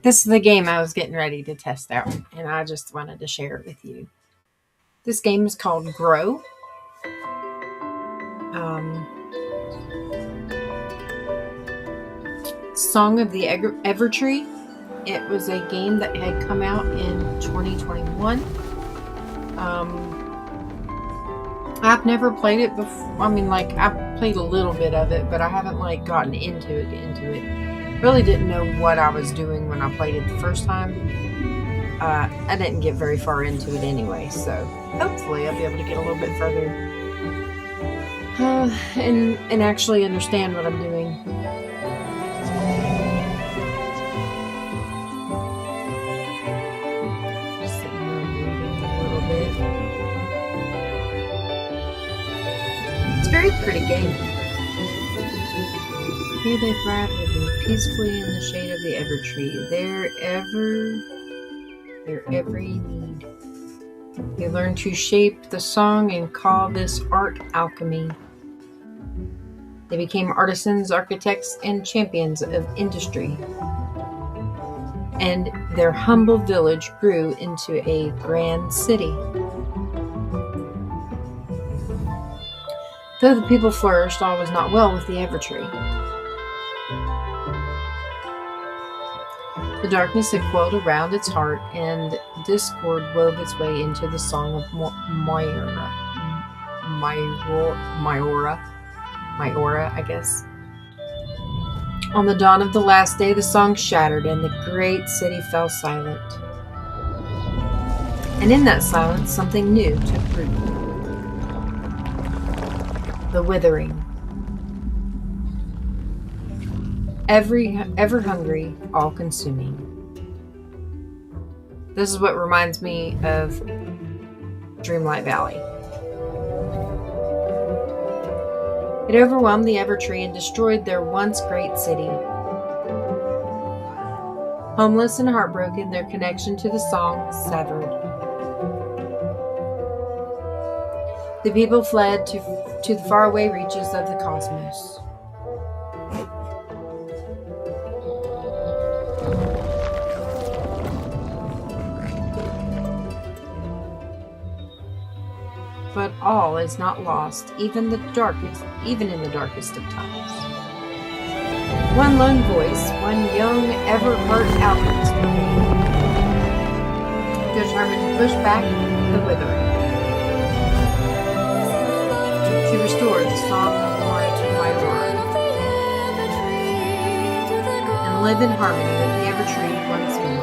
This is the game I was getting ready to test out, and I just wanted to share it with you. This game is called Grow. Um, Song of the Evertree. It was a game that had come out in 2021. I've never played it before. I mean, like, I've played a little bit of it, but I haven't, like, gotten into it. Really didn't know what I was doing when I played it the first time. I didn't get very far into it anyway, so hopefully I'll be able to get a little bit further and actually understand what I'm doing. Just sitting here reading a little bit. It's a very pretty game. Here they thrive, living peacefully in the shade of the Evertree. Their every need. They learn to shape the song and call this art alchemy. They became artisans, architects, and champions of industry. And their humble village grew into a grand city. Though the people flourished, all was not well with the Evertree. The darkness had coiled around its heart, and discord wove its way into the song of Myora, I guess. On the dawn of the last day, the song shattered, and the great city fell silent. And in that silence, something new took root. The withering. Ever hungry, all-consuming. This is what reminds me of Dreamlight Valley. It overwhelmed the Evertree and destroyed their once great city. Homeless and heartbroken, their connection to the song severed. The people fled to the faraway reaches of the cosmos. But all is not lost, even in the darkest of times. One lone voice, one young, ever-heart Albert, determined to push back the withering, to restore the song of Myora, and live in harmony with the Evertree once more.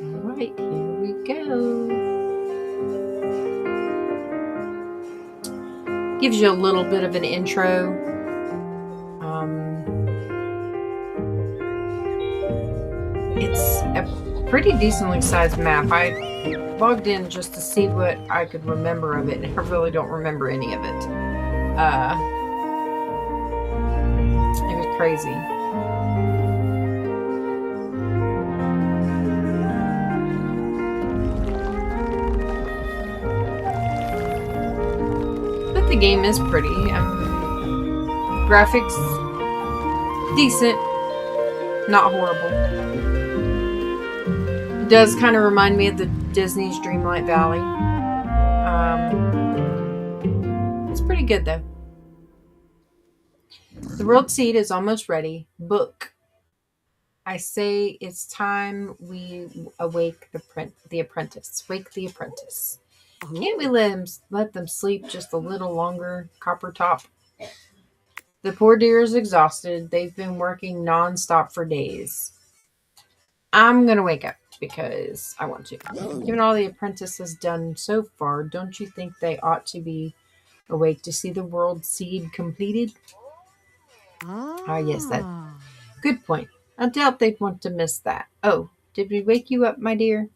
Alright, here we go. Gives you a little bit of an intro. It's a pretty decently sized map. I logged in just to see what I could remember of it, and I really don't remember any of it. It was crazy. But the game is pretty. Graphics, decent, not horrible. It does kind of remind me of the Disney's Dreamlight Valley. It's pretty good though. The world seed is almost ready. Book. I say it's time we awake the apprentice. Wake the apprentice. Can't we let them sleep just a little longer, Coppertop? The poor dear is exhausted. They've been working non-stop for days. I'm going to wake up because I want to. Given all the apprentice has done so far, don't you think they ought to be awake to see the world seed completed? Ah, yes, that. Good point. I doubt they'd want to miss that. Oh, Did we wake you up, my dear?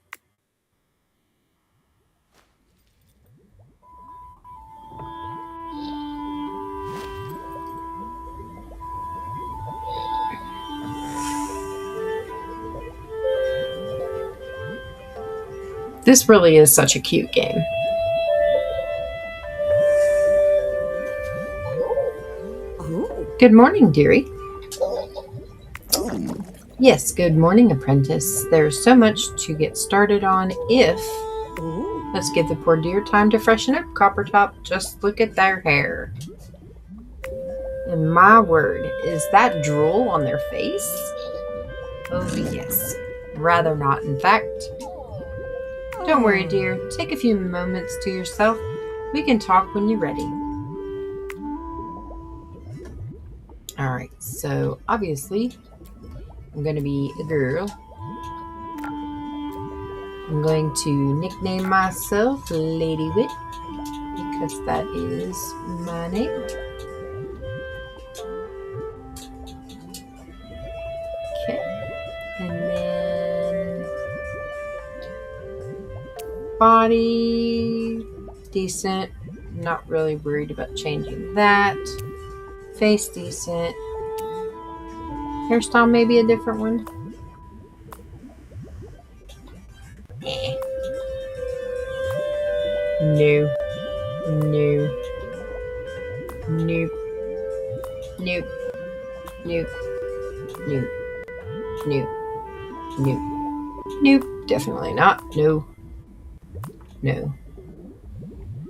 This really is such a cute game. Good morning, dearie. Yes, good morning, apprentice. There's so much to get started on if... Let's give the poor dear time to freshen up, Coppertop. Just look at their hair. And my word, is that drool on their face? Oh, yes. Rather not, in fact. Don't worry, dear. Take a few moments to yourself. We can talk when you're ready. Alright, so obviously I'm going to be a girl. I'm going to nickname myself Lady Wit because that is my name. Okay, and then body, decent. Not really worried about changing that. Face, decent. Hairstyle, maybe a different one. No. No. Nope. Nope. Nope. Nope. Nope. Nope. Nope. Definitely not. No. No.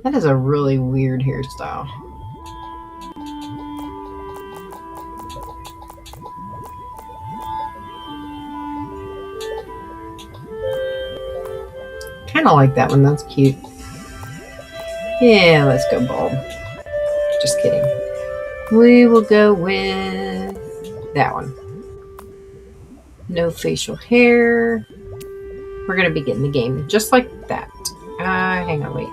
That is a really weird hairstyle. Kind of like that one. That's cute. Yeah, let's go bald. Just kidding. We will go with that one. No facial hair. We're going to begin the game just like that. Hang on, wait.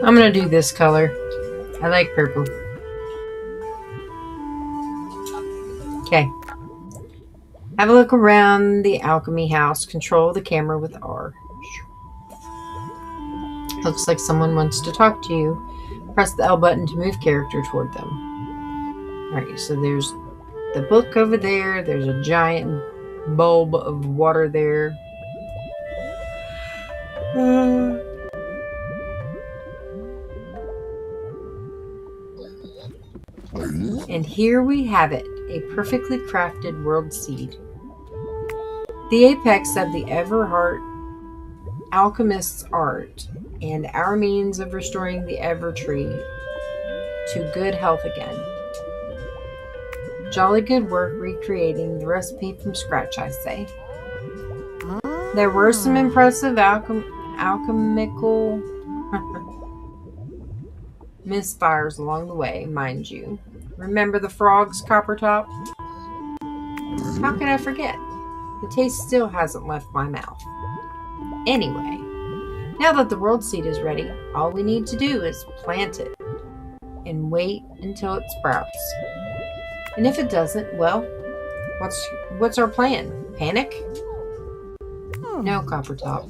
I'm going to do this color. I like purple. Okay. Have a look around the alchemy house. Control the camera with R. Looks like someone wants to talk to you. Press the L button to move character toward them. Alright, so there's the book over there. There's a giant bulb of water there. And here we have it, a perfectly crafted world seed. The apex of the Everheart alchemist's art and our means of restoring the Evertree to good health again. Jolly good work recreating the recipe from scratch, I say. There were some impressive alchemical misfires along the way, mind you. Remember the frogs, Coppertop? How can I forget? The taste still hasn't left my mouth. Anyway, now that the world seed is ready, all we need to do is plant it and wait until it sprouts. And if it doesn't, well, what's our plan? Panic? No, Coppertop.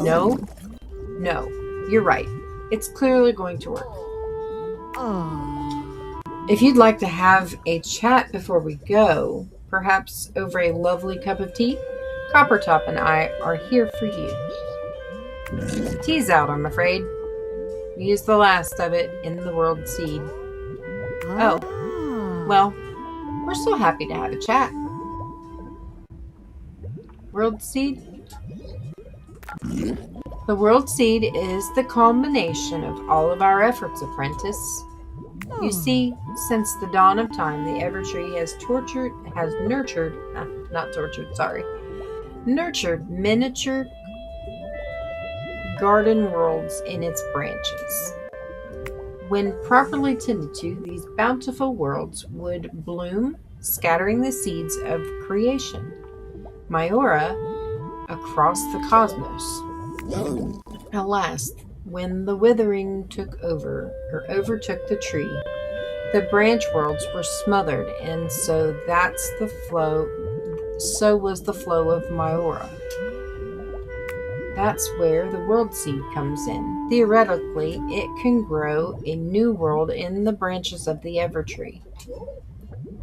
No, you're right. It's clearly going to work. If you'd like to have a chat before we go, perhaps over a lovely cup of tea, Coppertop and I are here for you. Tea's out, I'm afraid. We used the last of it in the world seed. Oh, well, we're still happy to have a chat. World seed? The world seed is the culmination of all of our efforts, apprentice. You see, since the dawn of time, the Evertree nurtured miniature garden worlds in its branches. When properly tended to, these bountiful worlds would bloom, scattering the seeds of creation. Myora, across the cosmos. Alas, when the withering took over or overtook the tree, the branch worlds were smothered, and so was the flow of Myora. That's where the world seed comes in. Theoretically, it can grow a new world in the branches of the Evertree.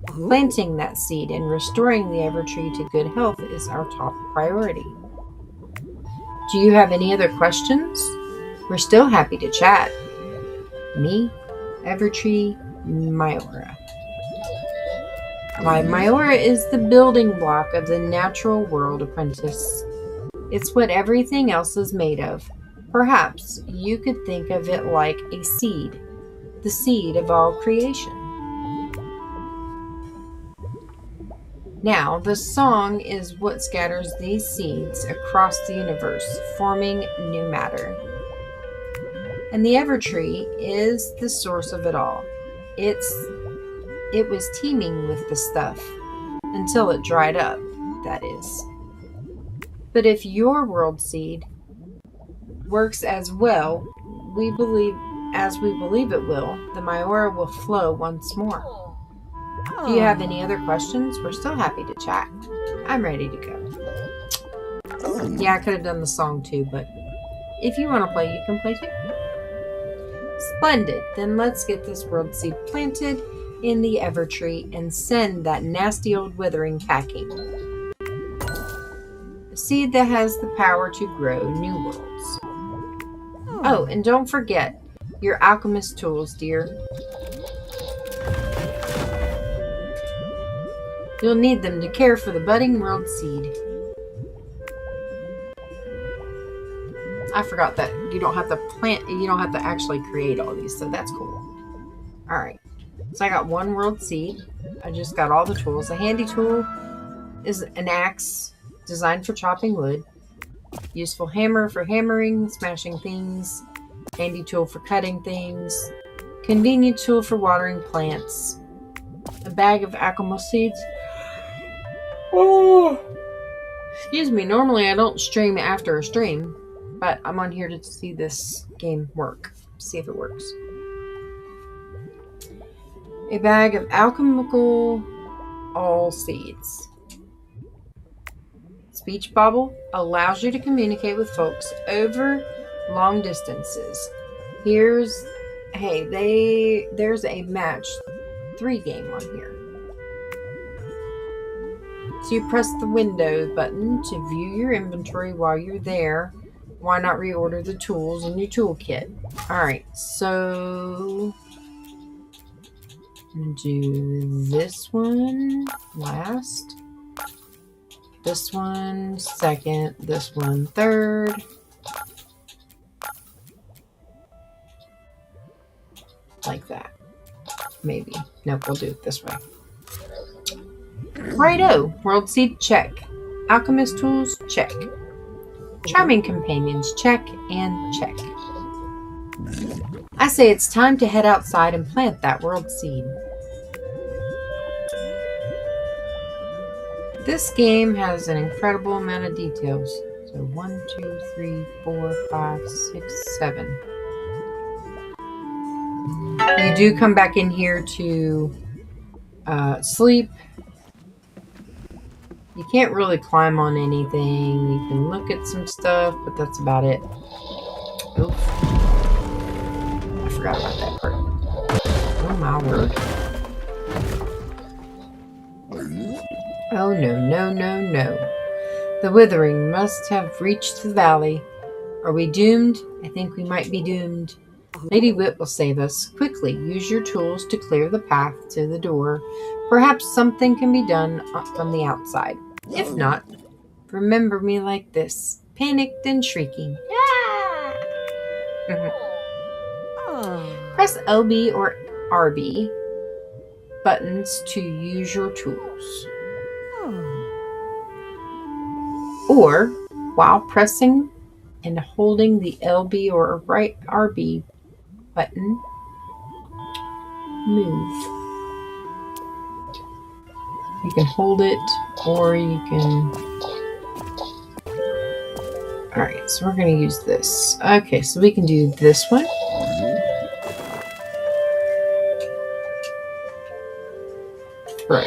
Planting that seed and restoring the Evertree to good health is our top priority. Do you have any other questions? We're still happy to chat. Me, Evertree, Myora. Myora is the building block of the natural world, apprentice. It's what everything else is made of. Perhaps you could think of it like a seed, the seed of all creation. Now, the song is what scatters these seeds across the universe, forming new matter. And the Evertree is the source of it all. It was teeming with the stuff until it dried up, that is. But if your world seed works as well, we believe it will, the Myora will flow once more. Do you have any other questions? We're still happy to chat. I'm ready to go. Yeah, I could have done the song too, but if you want to play, you can play too. Splendid. Then let's get this world seed planted in the Evertree and send that nasty old withering packing. A seed that has the power to grow new worlds. Oh, and don't forget your alchemist tools, dear. You'll need them to care for the budding world seed. I forgot that you don't have to actually create all these, so that's cool. Alright, so I got one world seed. I just got all the tools. A handy tool is an axe designed for chopping wood. Useful hammer for hammering, smashing things. Handy tool for cutting things. Convenient tool for watering plants. A bag of alchemist seeds. Oh, excuse me. Normally I don't stream after a stream, but I'm on here to see this game work. See if it works. A bag of alchemical all seeds. Speech bubble allows you to communicate with folks over long distances. There's a match 3 game on here. So you press the window button to view your inventory while you're there. Why not reorder the tools in your toolkit? Alright, so I'm going to do this one last. This one second. This one third. Like that. Maybe. Nope, we'll do it this way. Righto. World seed, check. Alchemist tools, check. Charming companions, check and check. I say it's time to head outside and plant that world seed. This game has an incredible amount of details. So 1, 2, 3, 4, 5, 6, 7. You do come back in here to sleep. You can't really climb on anything. You can look at some stuff, but that's about it. Oops. I forgot about that part. Oh my word. Oh no, no, no, no. The withering must have reached the valley. Are we doomed? I think we might be doomed. Lady Wit will save us. Quickly, use your tools to clear the path to the door. Perhaps something can be done from the outside. If not, remember me like this, panicked and shrieking. Ah! Press LB or RB buttons to use your tools. Or, while pressing and holding the LB or right RB button, move. You can hold it, or you can Alright, so we're going to use this. Okay, so we can do this one. Throw.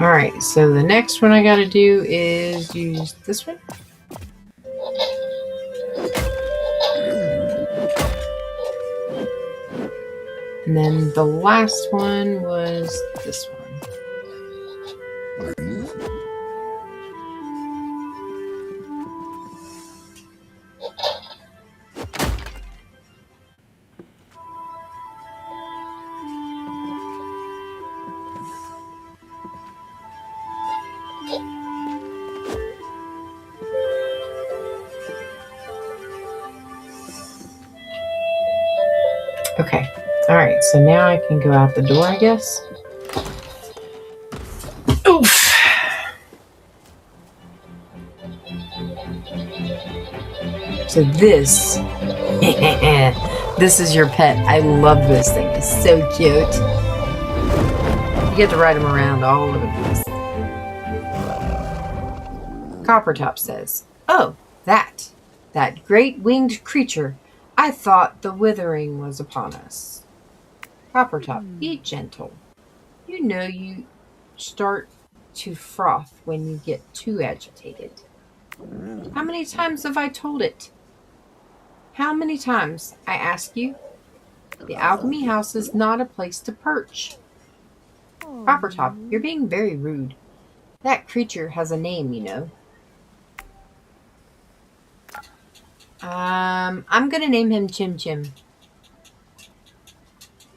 Alright, so the next one I got to do is use this one. And then the last one was this one. Okay. Alright, so now I can go out the door, I guess. Oof! So this... this is your pet. I love this thing. It's so cute. You get to ride him around all over the place. Coppertop says, "Oh, that great winged creature. I thought the withering was upon us." Coppertop, be gentle. You know you start to froth when you get too agitated. How many times have I told it? How many times, I ask you? The alchemy house is not a place to perch. Coppertop, you're being very rude. That creature has a name, you know. I'm gonna name him Chim Chim.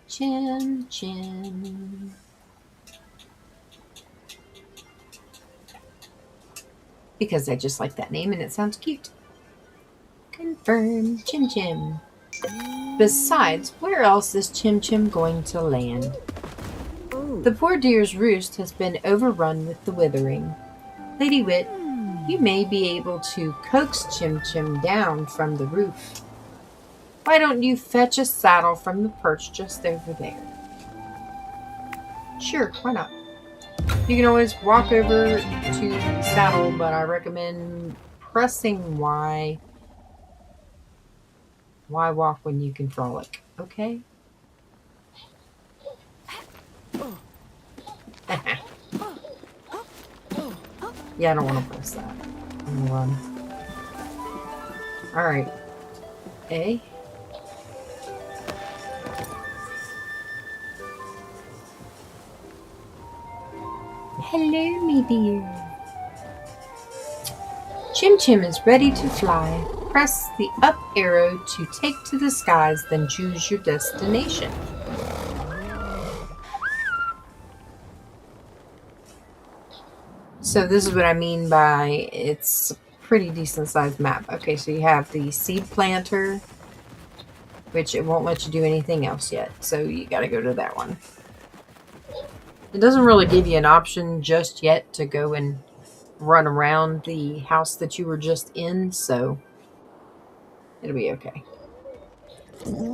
Chim Chim. Because I just like that name and it sounds cute. Confirm, Chim Chim. Besides, where else is Chim Chim going to land? The poor dear's roost has been overrun with the withering. Lady Wit, you may be able to coax Chim Chim down from the roof. Why don't you fetch a saddle from the perch just over there? Sure, why not? You can always walk over to the saddle, but I recommend pressing Y. Why walk when you can frolic? Okay? Yeah, I don't want to press that. I'm gonna run. Alright. A. Hello, me dear. Chim Chim is ready to fly. Press the up arrow to take to the skies, then choose your destination. So this is what I mean by it's a pretty decent sized map. Okay, so you have the seed planter, which it won't let you do anything else yet. So you got to go to that one. It doesn't really give you an option just yet to go and run around the house that you were just in, so it'll be okay.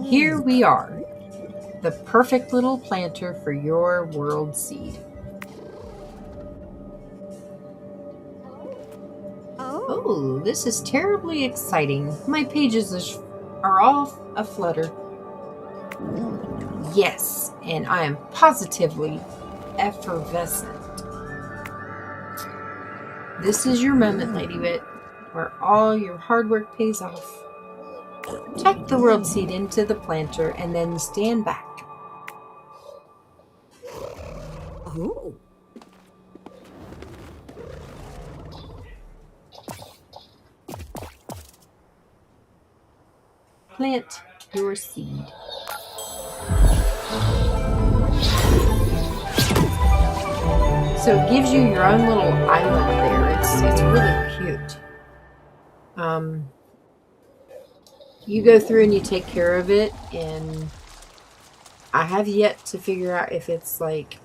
Here we are, the perfect little planter for your world seed. Oh, this is terribly exciting. My pages are all aflutter. Yes, and I am positively effervescent. This is your moment, Lady Wit, where all your hard work pays off. Tuck the world seed into the planter and then stand back. Oh. Plant your seed. So it gives you your own little island there. It's really cute. You go through and you take care of it, and I have yet to figure out if it's like,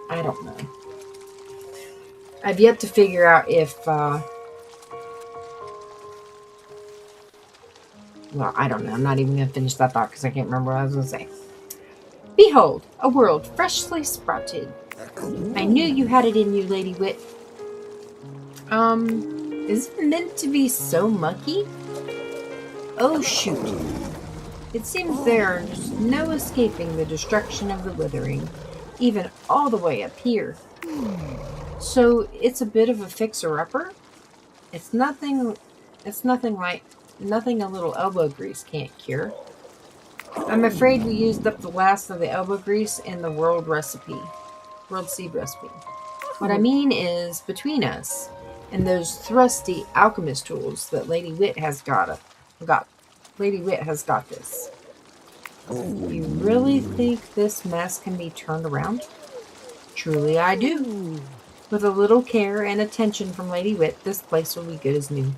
I don't know. I've yet to figure out if Well, I don't know. I'm not even going to finish that thought because I can't remember what I was going to say. Behold, a world freshly sprouted. I knew you had it in you, Lady Wit. Is it meant to be so mucky? Oh, shoot. It seems there's no escaping the destruction of the withering, even all the way up here. So it's a bit of a fixer-upper? It's nothing nothing a little elbow grease can't cure. I'm afraid we used up the last of the elbow grease in the world seed recipe. What I mean is, between us and those thrusty alchemist tools that Lady Wit has got this. You really think this mess can be turned around? Truly I do. With a little care and attention from Lady Wit, this place will be good as new.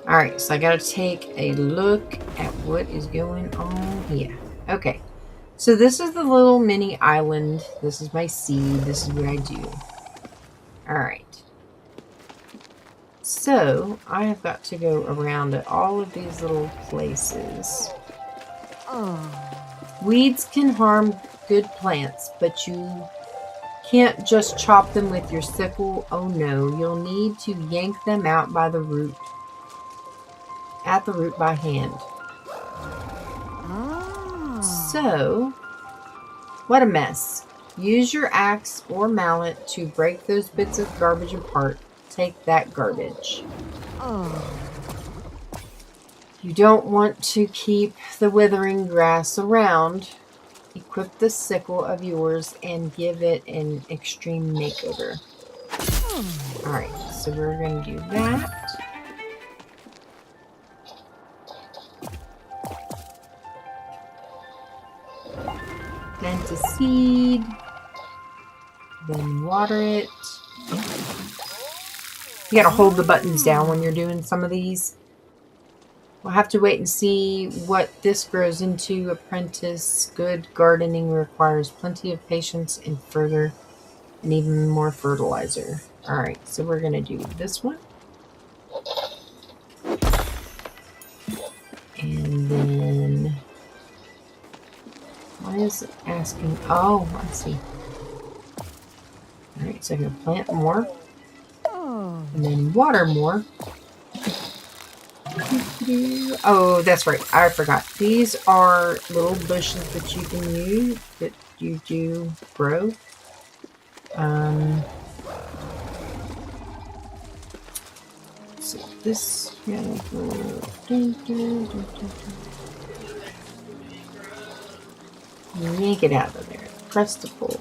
Alright, so I gotta take a look at what is going on here. Okay, so this is the little mini island. This is my seed. This is what I do. Alright. So, I have got to go around at all of these little places. Weeds can harm good plants, but you can't just chop them with your sickle. Oh no, you'll need to yank them out by the root. At the root by hand. So, what a mess. Use your axe or mallet to break those bits of garbage apart. Take that garbage. You don't want to keep the withering grass around. Equip the sickle of yours and give it an extreme makeover. Alright, so we're going to do that. Plant a seed. Then water it. You gotta hold the buttons down when you're doing some of these. We'll have to wait and see what this grows into. Apprentice. Good gardening requires plenty of patience and even more fertilizer. Alright, so we're gonna do this one. And then... why is it asking? Oh, I see. Alright, so I'm gonna plant more. And then water more. Oh, that's right. I forgot. These are little bushes that you can use, that you do grow. So this, yank it out of there. Press the pull.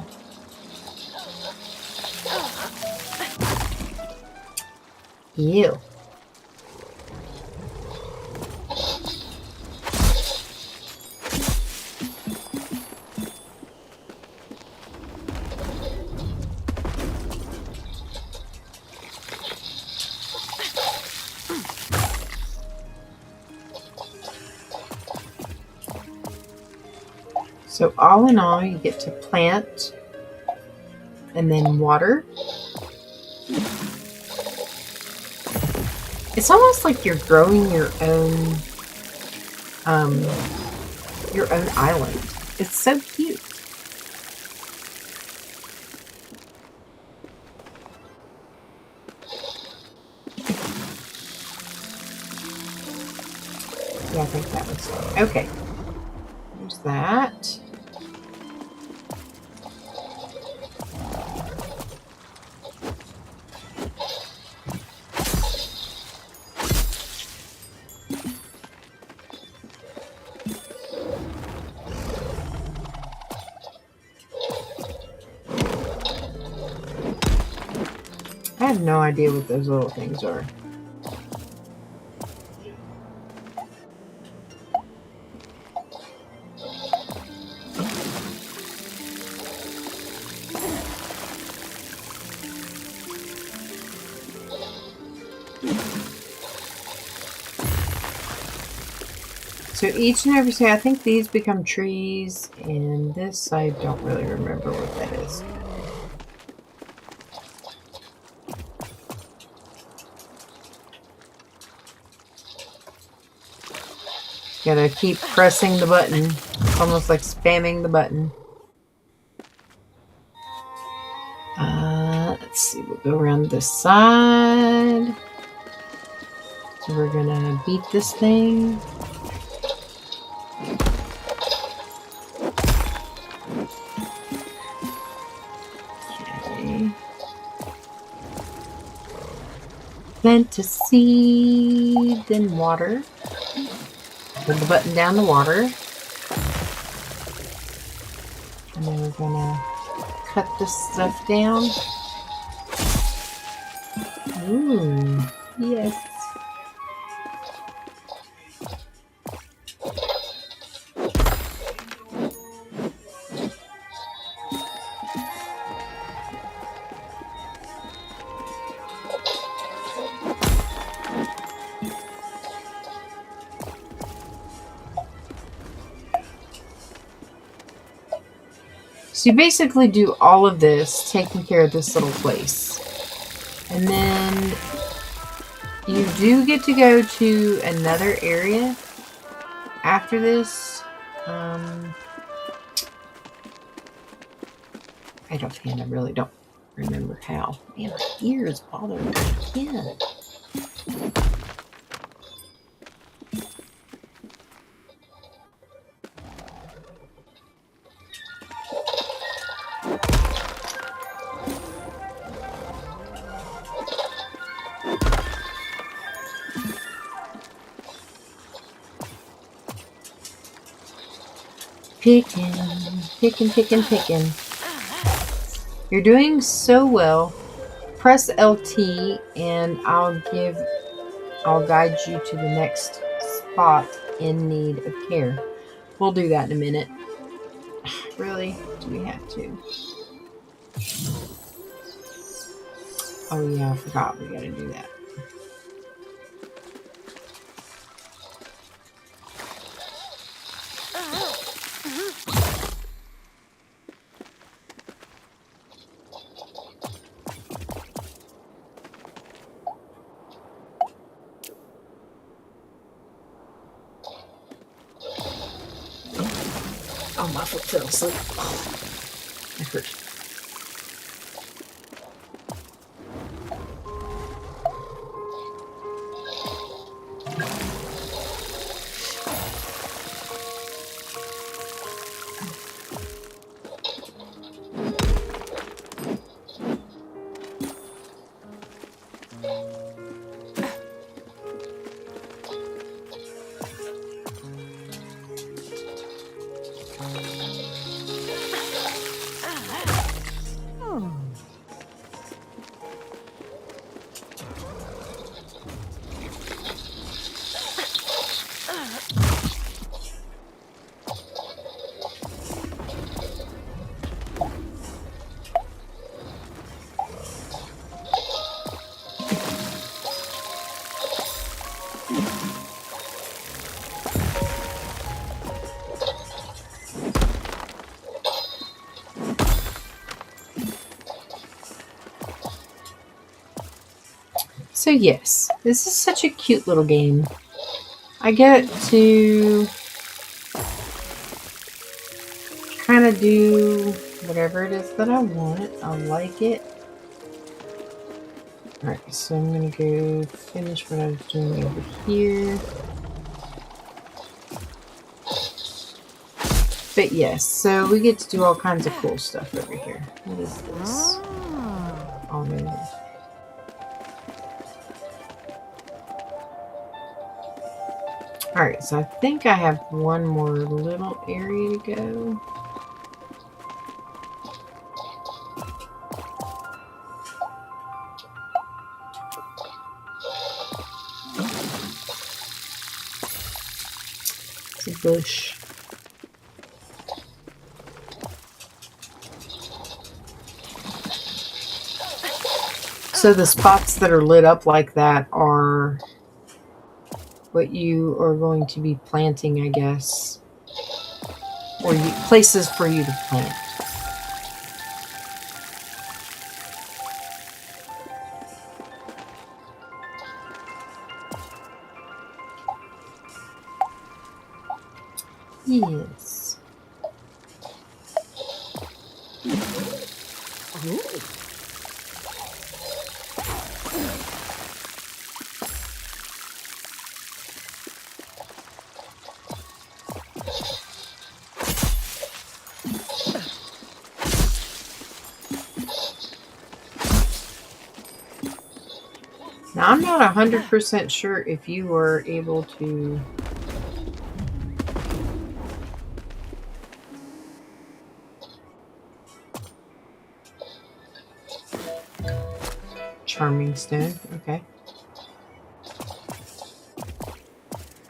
Ew. So all in all, you get to plant and then water. It's almost like you're growing your own island. It's so cute. Yeah, I think that was okay. There's that. I have no idea what those little things are. So each and every day, I think these become trees, and this I don't really remember what that is. Gotta keep pressing the button. It's almost like spamming the button. Let's see, we'll go around this side. So we're gonna beat this thing. Okay. Plant a seed, then water. Put the button down the water. And then we're gonna cut this stuff down. Ooh, yes. So you basically do all of this, taking care of this little place. And then you do get to go to another area after this. I really don't remember how. Man, my ear is bothering me again. Picking. You're doing so well. Press LT and I'll guide you to the next spot in need of care. We'll do that in a minute. Really? Do we have to? Oh yeah, I forgot we gotta do that. Oh, my foot fell asleep. Oh, it hurt. So yes, this is such a cute little game. I get to kind of do whatever it is that I want. I like it. Alright, so I'm going to go finish what I was doing over here. But yes, so we get to do all kinds of cool stuff over here. What is this? Oh, no. Alright, so I think I have one more little area to go. It's a bush. So the spots that are lit up like that are what you are going to be planting, I guess. Or places for you to plant. Yes. Now, I'm not 100% sure if you were able to... Charming stone, okay.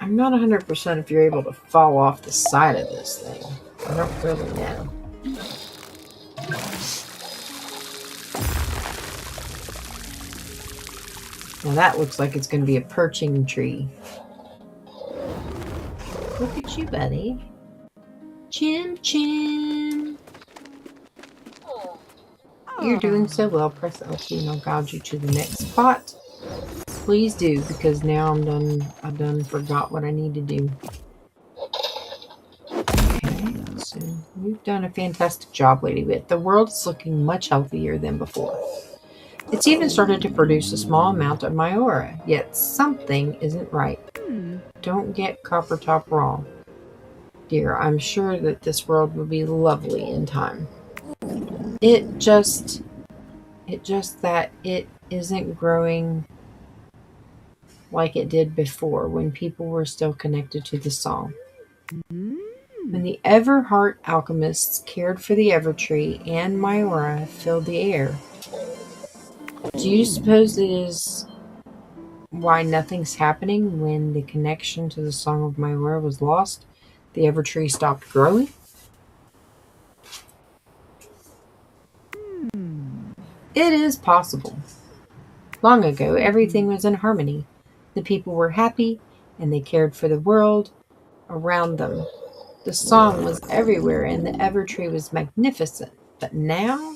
I'm not 100% if you're able to fall off the side of this thing. I don't really know. Now that looks like it's going to be a perching tree. Look at you, buddy. Chim chim. You're doing so well. Press LT and I'll guide you to the next spot. Please do, because now I'm done. I've done forgot what I need to do. Okay, so we've done a fantastic job, Lady Wit. The world is looking much healthier than before. It's even started to produce a small amount of my aura, yet something isn't right. Don't get Coppertop wrong. Dear, I'm sure that this world will be lovely in time. It just that it isn't growing like it did before when people were still connected to the song. When the Everheart alchemists cared for the Evertree and my aura filled the air. Do you suppose it is why nothing's happening when the connection to the song of my aura was lost? The Evertree stopped growing? It is possible. Long ago, everything was in harmony. The people were happy, and they cared for the world around them. The song was everywhere, and the Evertree was magnificent. But now...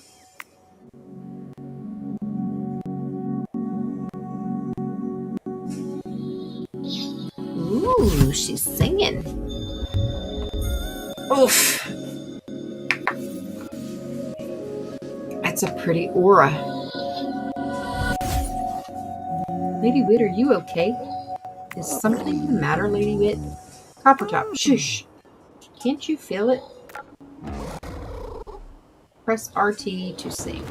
Ooh, she's singing. Oof. That's a pretty aura. Lady Wit, are you okay? Is something the matter, Lady Wit? Coppertop, shush. Can't you feel it? Press RT to sing.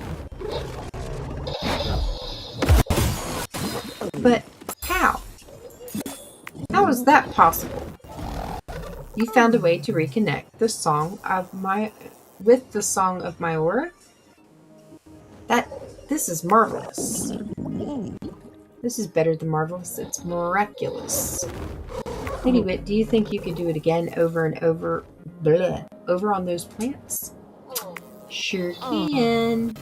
But how? How is that possible? You found a way to reconnect with the song of my aura? This is marvelous. This is better than marvelous. It's miraculous. Lady Wit, do you think you could do it again over and over? Over on those plants? Sure can.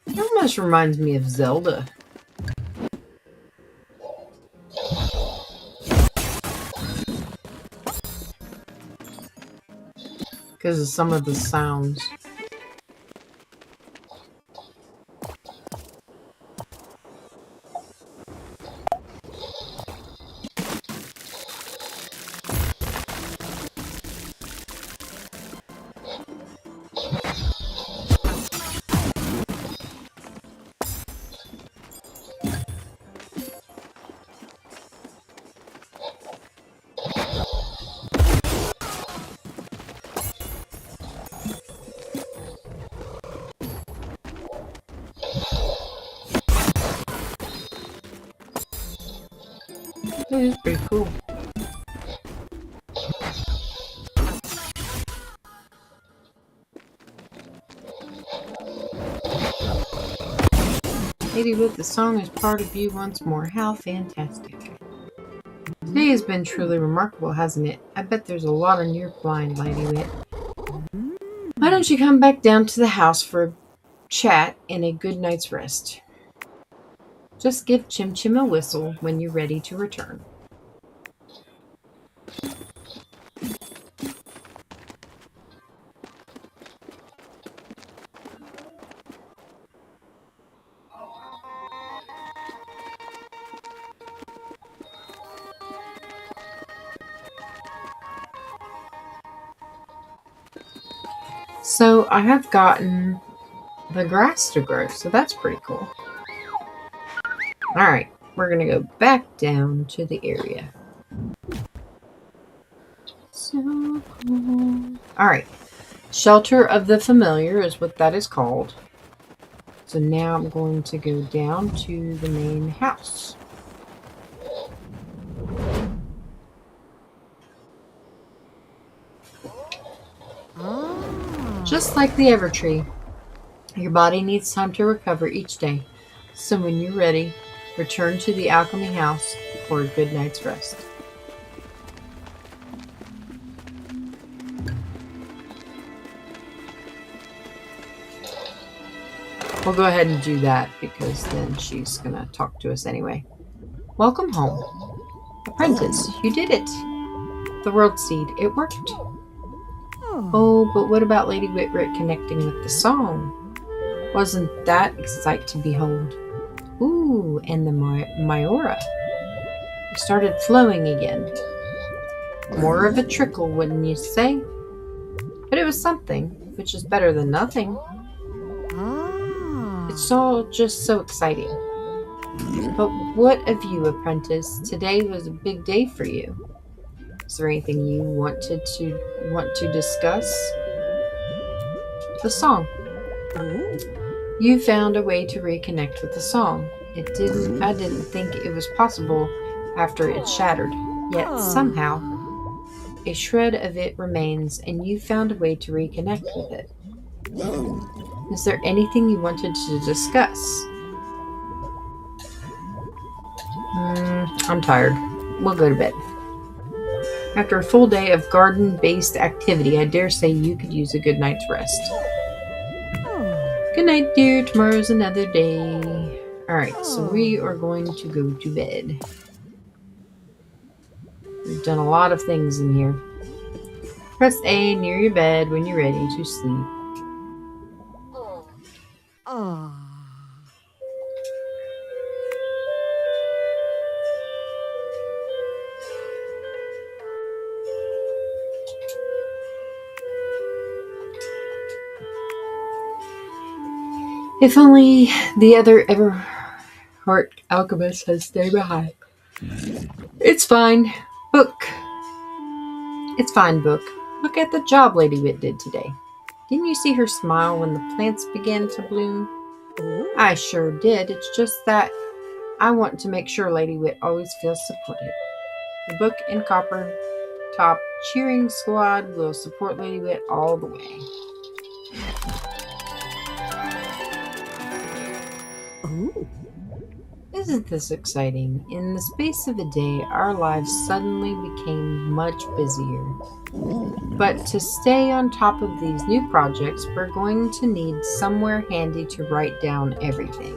It almost reminds me of Zelda. Because of some of the sounds. That is pretty cool. Lady Wit, the song is part of you once more. How fantastic. Today has been truly remarkable, hasn't it? I bet there's a lot on your mind, Lady Wit. Why don't you come back down to the house for chat, and a good night's rest. Just give Chim Chim a whistle when you're ready to return. So I have gotten the grass to grow, so that's pretty cool. Alright, we're going to go back down to the area. So cool. Alright, Shelter of the Familiar is what that is called. So now I'm going to go down to the main house. Just like the Evertree, your body needs time to recover each day. So when you're ready, return to the alchemy house for a good night's rest. We'll go ahead and do that because then she's going to talk to us anyway. Welcome home. Apprentice, you did it. The world seed, it worked. Oh, but what about Lady Whitrit connecting with the song? Wasn't that a sight to behold? Ooh, and the Myora. It started flowing again. More of a trickle, wouldn't you say? But it was something, which is better than nothing. It's all just so exciting. But what of you, apprentice? Today was a big day for you. Is there anything you want to discuss? The song. You found a way to reconnect with the song. I didn't think it was possible after it shattered. Yet somehow, a shred of it remains, and you found a way to reconnect with it. Is there anything you wanted to discuss? I'm tired. We'll go to bed. After a full day of garden-based activity, I dare say you could use a good night's rest. Good night, dear. Tomorrow's another day. Alright, so we are going to go to bed. We've done a lot of things in here. Press A near your bed when you're ready to sleep. If only the other Everheart alchemist had stayed behind. It's fine, Book. It's fine, Book. Look at the job Lady Wit did today. Didn't you see her smile when the plants began to bloom? I sure did. It's just that I want to make sure Lady Wit always feels supported. The Book and Copper Top cheering squad will support Lady Wit all the way. Isn't this exciting? In the space of a day, our lives suddenly became much busier. But to stay on top of these new projects, we're going to need somewhere handy to write down everything.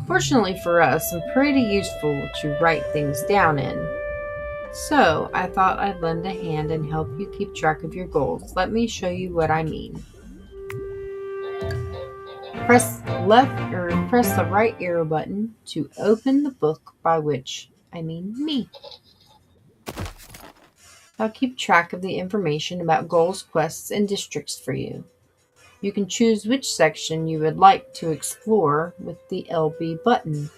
Fortunately for us, I'm pretty useful to write things down in. So I thought I'd lend a hand and help you keep track of your goals. Let me show you what I mean. Press the right arrow button to open the book, by which I mean me. I'll keep track of the information about goals, quests, and districts for you. You can choose which section you would like to explore with the LB button.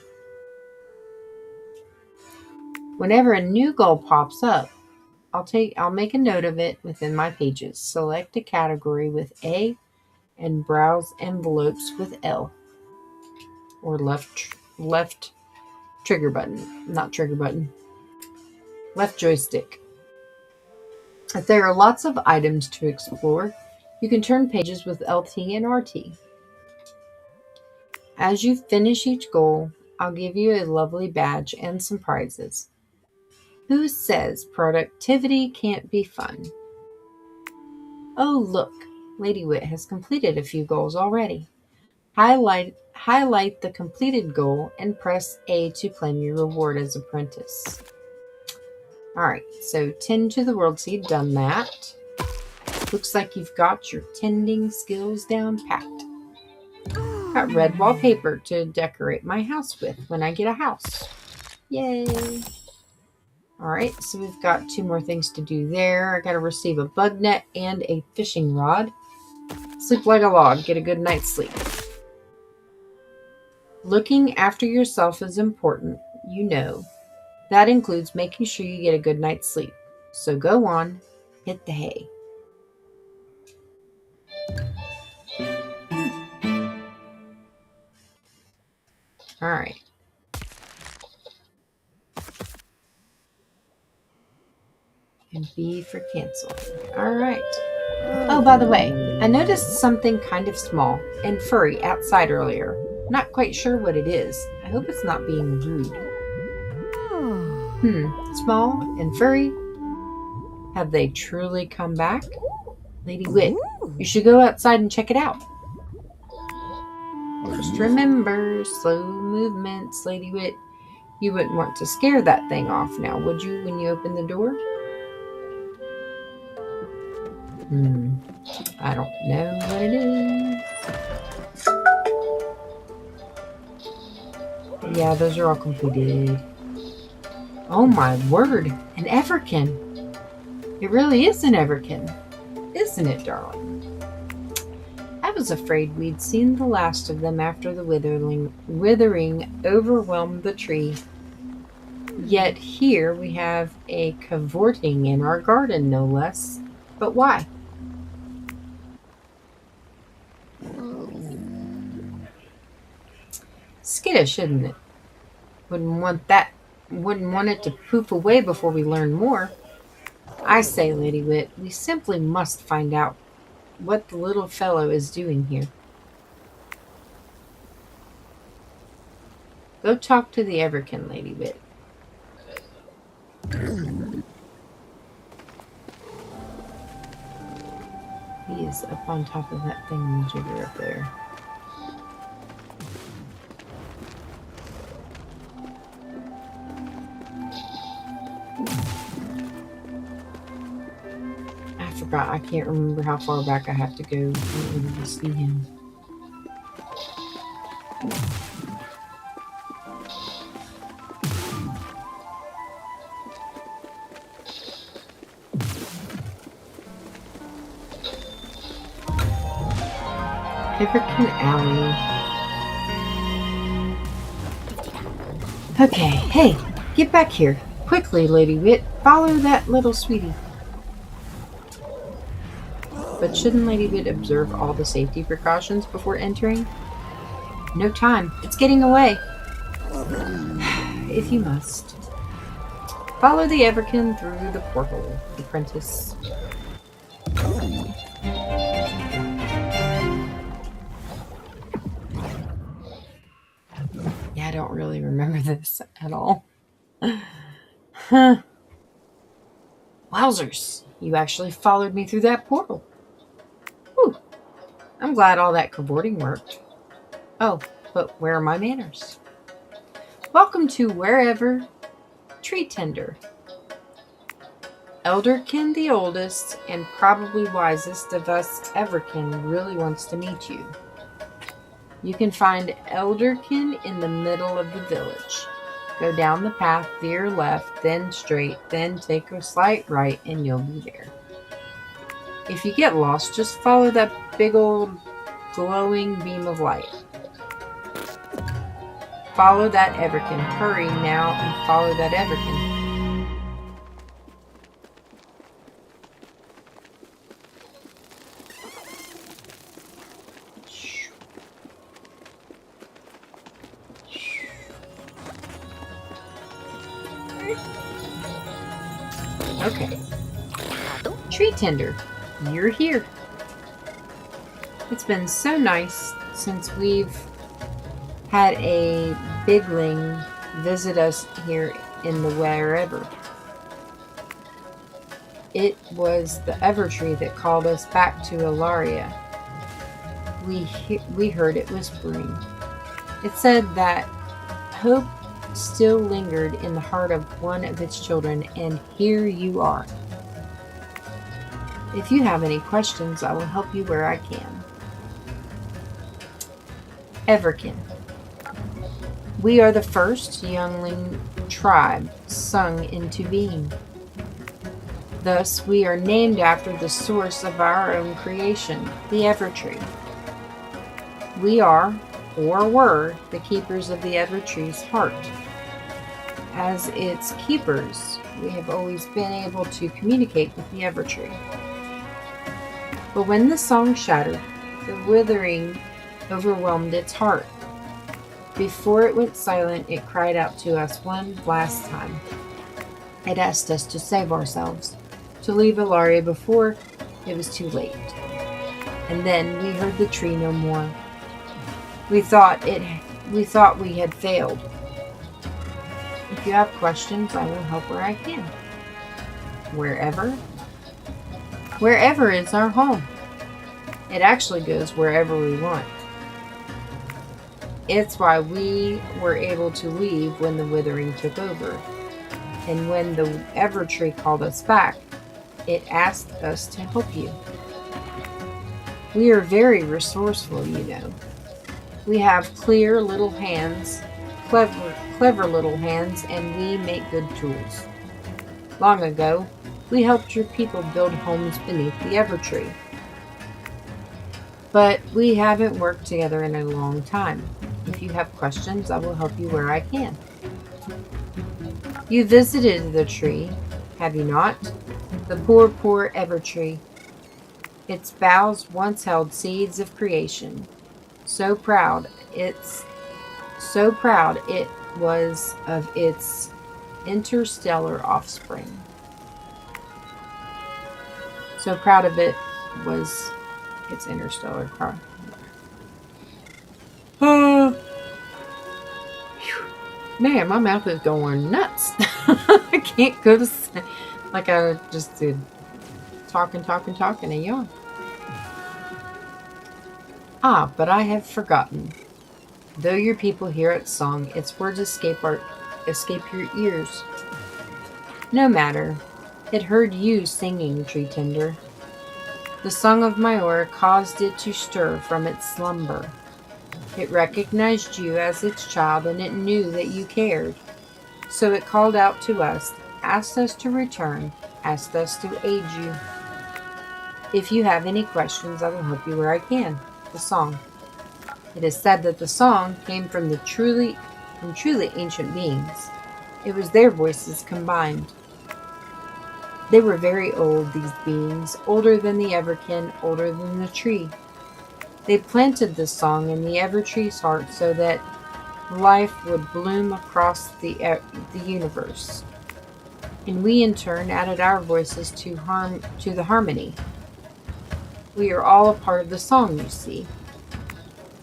Whenever a new goal pops up, I'll make a note of it within my pages. Select a category with A and browse envelopes with L. Or left trigger button, not trigger button. Left joystick. If there are lots of items to explore, you can turn pages with LT and RT. As you finish each goal, I'll give you a lovely badge and some prizes. Who says productivity can't be fun? Oh, look, Lady Wit has completed a few goals already. Highlight the completed goal and press A to claim your reward as apprentice. Alright, so tend to the world seed, done that. Looks like you've got your tending skills down packed. Got red wallpaper to decorate my house with when I get a house. Yay! Alright, so we've got 2 more things to do there. I gotta receive a bug net and a fishing rod. Sleep like a log, get a good night's sleep. Looking after yourself is important, you know. That includes making sure you get a good night's sleep. So go on, hit the hay. Alright. And B for cancel. Alright. Oh, by the way, I noticed something kind of small and furry outside earlier. Not quite sure what it is. I hope it's not being rude. Small and furry? Have they truly come back? Lady Wit, you should go outside and check it out. Just remember, slow movements, Lady Wit. You wouldn't want to scare that thing off now, would you, when you open the door? I don't know what it is. Yeah, those are all completed. Oh my word, an Everkin. It really is an Everkin, isn't it, darling? I was afraid we'd seen the last of them after the withering overwhelmed the tree. Yet here we have a cavorting in our garden, no less. But why? Skittish, isn't it? Wouldn't want it to poof away before we learn more. I say, Lady Wit, we simply must find out what the little fellow is doing here. Go talk to the Everkin, Lady Wit. He is up on top of that thingamajigger up there. I can't remember how far back I have to go in order to see him. Everkin Alley. Okay, hey, get back here. Quickly, Lady Wit. Follow that little sweetie. But shouldn't Lady Wit observe all the safety precautions before entering? No time. It's getting away. If you must. Follow the Everkin through the portal, apprentice. Yeah, I don't really remember this at all. Wowzers. You actually followed me through that portal. Whew. I'm glad all that cavorting worked. Oh, but where are my manners? Welcome to wherever tree tender. Elderkin the oldest and probably wisest of us Everkin really wants to meet you. You can find Elderkin in the middle of the village. Go down the path, veer left, then straight, then take a slight right, and you'll be there. If you get lost, just follow that big old glowing beam of light. Follow that Everkin. Hurry now and follow that Everkin. Okay. Tree tender, you're here. It's been so nice since we've had a bigling visit us here in the wherever. It was the Evertree that called us back to Ilaria. We heard it whispering. It said that hope still lingered in the heart of one of its children, and here you are. If you have any questions, I will help you where I can. Everkin. We are the first youngling tribe sung into being. Thus, we are named after the source of our own creation, the Evertree. We are, or were, the keepers of the Evertree's heart. As its keepers, we have always been able to communicate with the Evertree. But when the song shattered, the withering overwhelmed its heart. Before it went silent, it cried out to us one last time. It asked us to save ourselves, to leave Ilaria before it was too late. And then we heard the tree no more. We thought we had failed. If you have questions, I will help where I can. Wherever? Wherever is our home. It actually goes wherever we want. It's why we were able to leave when the withering took over. And when the Evertree called us back, it asked us to help you. We are very resourceful, you know. We have clever little hands, and we make good tools. Long ago, we helped your people build homes beneath the Evertree. But we haven't worked together in a long time. If you have questions, I will help you where I can. You visited the tree, have you not? The poor Evertree. Its boughs once held seeds of creation. So proud it was of its interstellar offspring. So proud of it was its interstellar car. Man, my mouth is going nuts. I can't go to sleep. Like I just did. Talking, and yawn. But I have forgotten. Though your people hear its song, its words escape your ears. No matter. It heard you singing, tree tender. The song of my oar caused it to stir from its slumber. It recognized you as its child, and it knew that you cared. So it called out to us, asked us to return, asked us to aid you. If you have any questions, I will help you where I can. The song. It is said that the song came from truly ancient beings. It was their voices combined. They were very old, these beings, older than the Everkin, older than the tree. They planted this song in the Evertree's heart so that life would bloom across the universe. And we in turn added our voices to the harmony. We are all a part of the song, you see.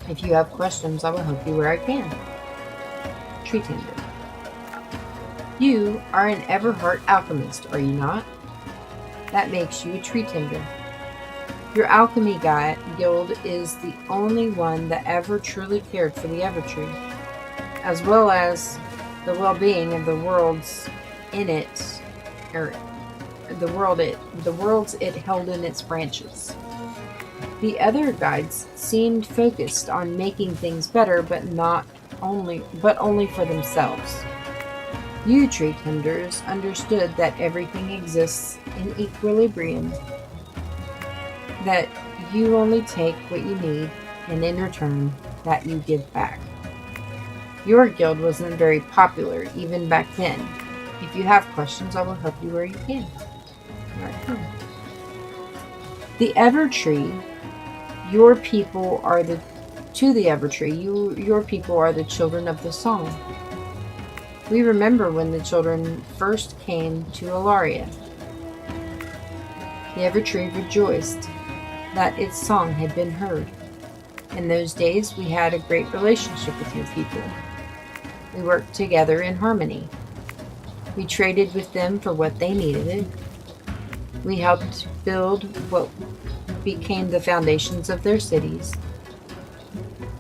If you have questions, I will help you where I can. Tree tender. You are an Everheart alchemist, are you not? That makes you a tree tender. Your alchemy guild is the only one that ever truly cared for the Evertree, as well as the well-being of the worlds it held in its branches. The other guides seemed focused on making things better, but only for themselves. You tree tenders understood that everything exists in equilibrium, that you only take what you need, and in return, that you give back. Your guild wasn't very popular even back then. If you have questions, I will help you where you can. Right. The Evertree, your people are the Evertree. Your people are the children of the song. We remember when the children first came to Ilaria. The Evertree rejoiced that its song had been heard. In those days, we had a great relationship with your people. We worked together in harmony. We traded with them for what they needed. We helped build what became the foundations of their cities.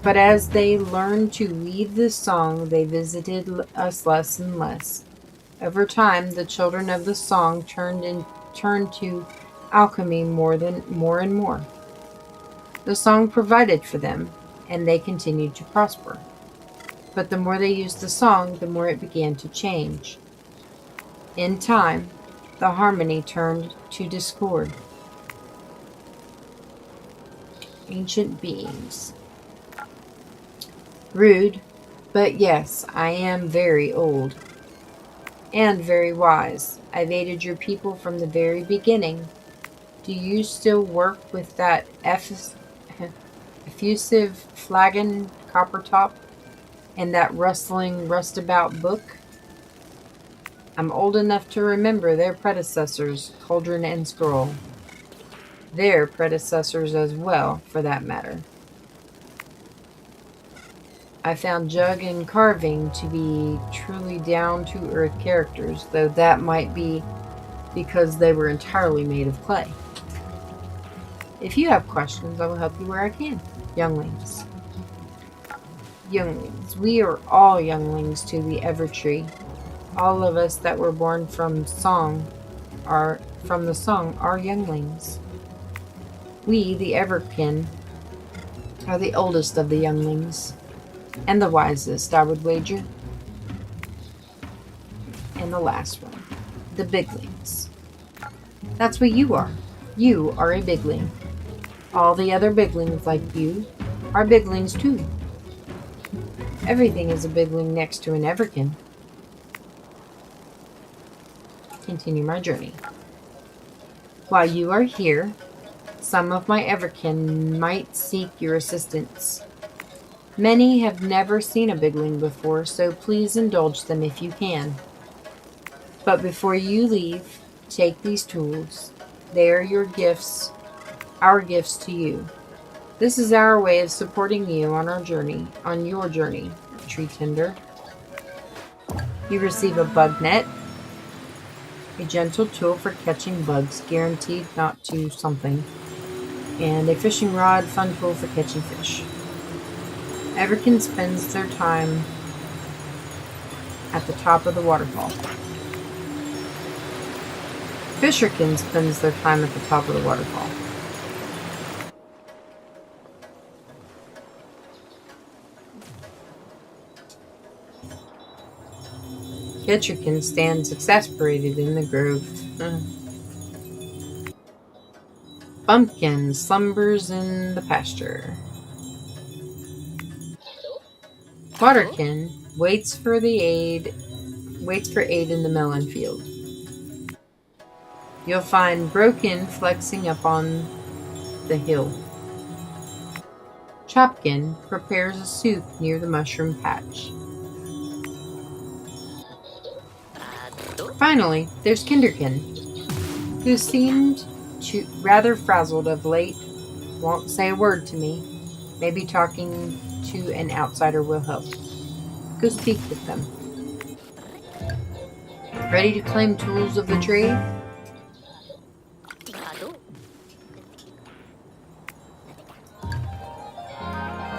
But as they learned to lead the song, they visited us less and less. Over time, the children of the song turned to alchemy more and more. The song provided for them, and they continued to prosper. But the more they used the song, the more it began to change. In time, the harmony turned to discord. Ancient beings. Rude, but yes, I am very old. And very wise. I've aided your people from the very beginning. Do you still work with that effusive flagon copper top and that rustling rustabout book? I'm old enough to remember their predecessors, Cauldron and Scroll. Their predecessors as well, for that matter. I found Jug and Carving to be truly down-to-earth characters, though that might be because they were entirely made of clay. If you have questions, I will help you where I can. Younglings. Younglings. We are all younglings to the Evertree. All of us that were born from the song are younglings. We, the Everkin, are the oldest of the younglings. And the wisest, I would wager. And the last one. The biglings. That's what you are. You are a bigling. All the other biglings like you are biglings too. Everything is a bigling next to an Everkin. Continue my journey. While you are here, some of my Everkin might seek your assistance. Many have never seen a bigling before, so please indulge them if you can. But before you leave, take these tools. They are your gifts, our gifts to you. This is our way of supporting you on your journey, tree tender. You receive a bug net, a gentle tool for catching bugs, guaranteed not to something, and a fishing rod, fun tool for catching fish. Everkin spends their time at the top of the waterfall. Fisherkin spends their time at the top of the waterfall. Catcherkin stands exasperated in the grove. Bumpkin slumbers in the pasture. Waterkin waits for aid in the melon field. You'll find Broken flexing up on the hill. Chopkin prepares a soup near the mushroom patch. Finally, there's Kinderkin, who seemed rather frazzled of late. Won't say a word to me. Maybe talking to an outsider will help. Go speak with them. Ready to claim tools of the trade?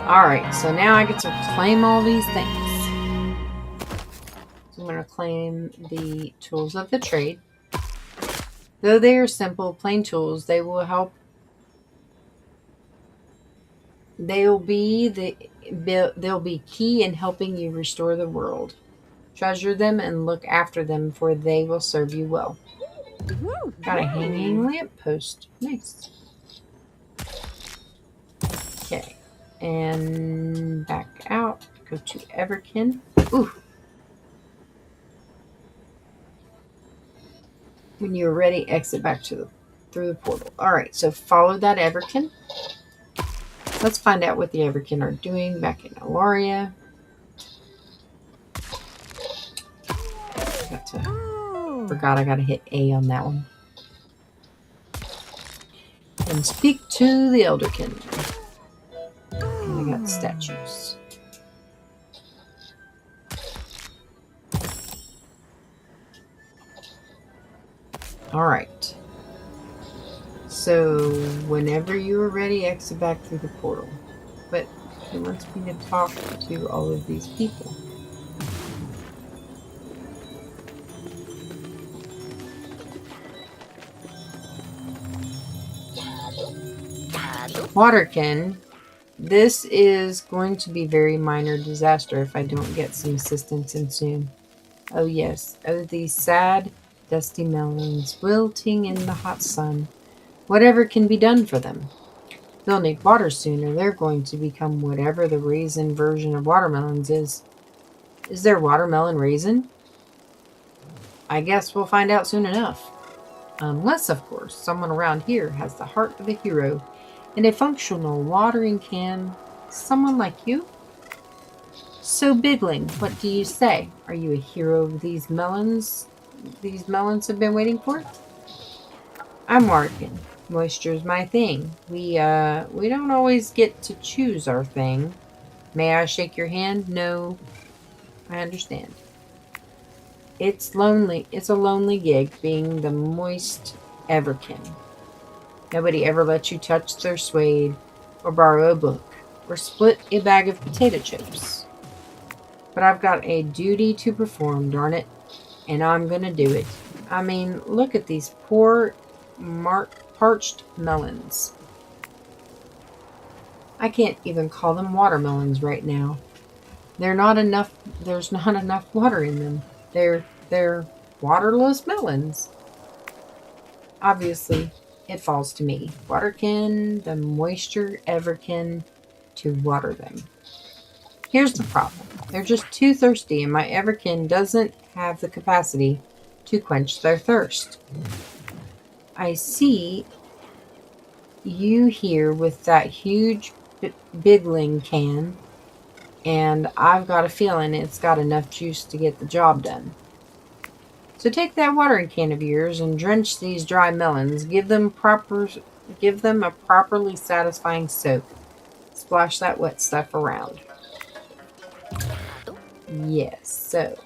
Alright, so now I get to claim all these things. So I'm going to claim the tools of the trade. Though they are simple, plain tools, they will help. They'll be key in helping you restore the world. Treasure them and look after them, for they will serve you well. Got a hanging lamppost. Nice. Okay. And back out. Go to Everkin. Ooh. When you're ready, exit back through the portal. Alright, so follow that Everkin. Let's find out what the Everkin are doing back in Aloria. Forgot I gotta hit A on that one. And speak to the Elderkin. And I got statues. Alright. So, whenever you are ready, exit back through the portal. But he wants me to talk to all of these people. Waterkin, this is going to be very minor disaster if I don't get some assistance in soon. Oh yes, oh these sad, dusty melons, wilting in the hot sun. Whatever can be done for them? They'll need water soon, or they're going to become whatever the raisin version of watermelons is. Is there watermelon raisin? I guess we'll find out soon enough. Unless, of course, someone around here has the heart of a hero and a functional watering can. Someone like you? So, Bigling, what do you say? Are you a hero of these melons? These melons have been waiting for? I'm Warkin. Moisture's my thing. We don't always get to choose our thing. May I shake your hand? No. I understand. It's lonely. It's a lonely gig being the moist Everkin. Nobody ever lets you touch their suede or borrow a book or split a bag of potato chips. But I've got a duty to perform, darn it, and I'm gonna do it. I mean, look at these poor parched melons. I can't even call them watermelons right now. There's not enough water in them. They're waterless melons. Obviously, it falls to me, Waterkin, the moisture Everkin, to water them. Here's the problem. They're just too thirsty, and my Everkin doesn't have the capacity to quench their thirst. I see you here with that huge Bigling can, and I've got a feeling it's got enough juice to get the job done. So take that watering can of yours and drench these dry melons. Give them a properly satisfying soak. Splash that wet stuff around. Yes, so.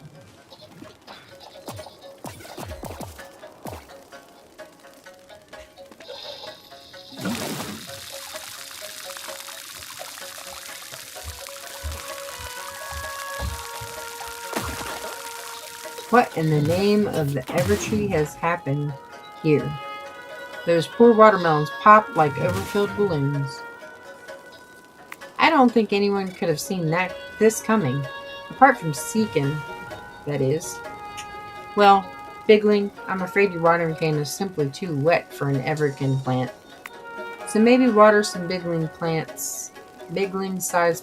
What in the name of the Evertree has happened here? Those poor watermelons popped like overfilled balloons. I don't think anyone could have seen this coming, apart from Seekin, that is. Well, Bigling, I'm afraid your watering can is simply too wet for an Everkin plant. So maybe water some Bigling-sized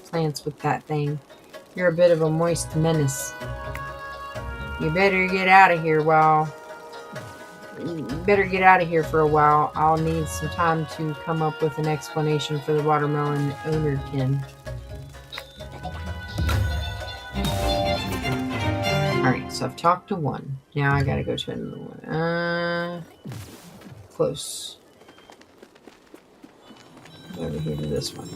plants with that thing. You're a bit of a moist menace. You better get out of here for a while. I'll need some time to come up with an explanation for the watermelon ownerkin. Alright, so I've talked to one. Now I gotta go to another one. Close. Over here to this one.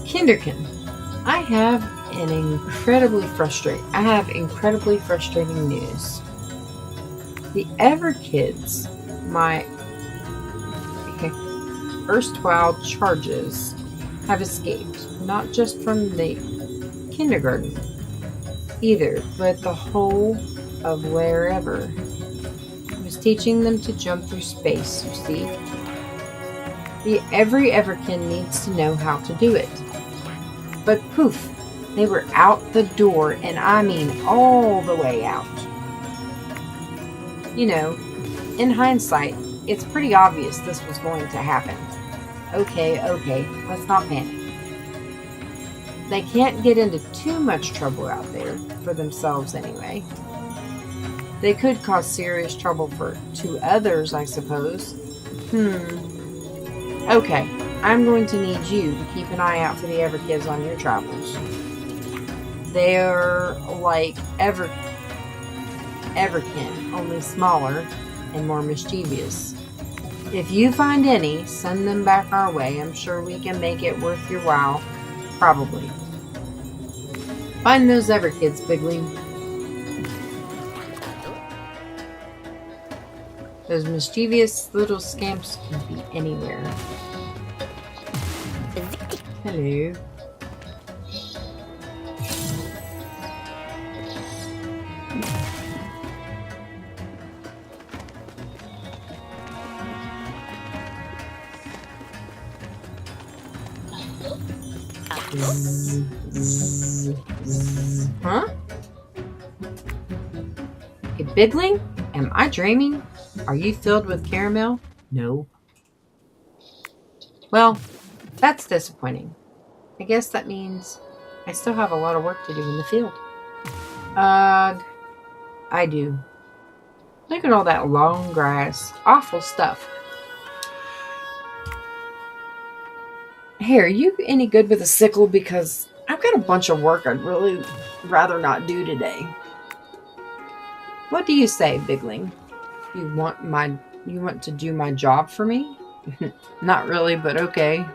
Kinderkin, I have incredibly frustrating news. The Everkids, my erstwhile charges, have escaped, not just from the kindergarten either, but the whole of wherever. I was teaching them to jump through space, you see. Every Everkin needs to know how to do it. But poof, they were out the door, and I mean all the way out. You know, in hindsight, it's pretty obvious this was going to happen. Okay, let's not panic. They can't get into too much trouble out there, for themselves anyway. They could cause serious trouble to others, I suppose. Okay, I'm going to need you to keep an eye out for the Everkids on your travels. They're like Everkin, only smaller and more mischievous. If you find any, send them back our way. I'm sure we can make it worth your while. Probably. Find those Everkids, Bigling. Those mischievous little scamps can be anywhere. Hello. Huh? A bigling? Am I dreaming? Are you filled with caramel? No. Well, that's disappointing. I guess that means I still have a lot of work to do in the field. I do. Look at all that long grass. Awful stuff. Hey, are you any good with a sickle? Because I've got a bunch of work I'd really rather not do today. What do you say, Bigling? You want to do my job for me? Not really, but okay.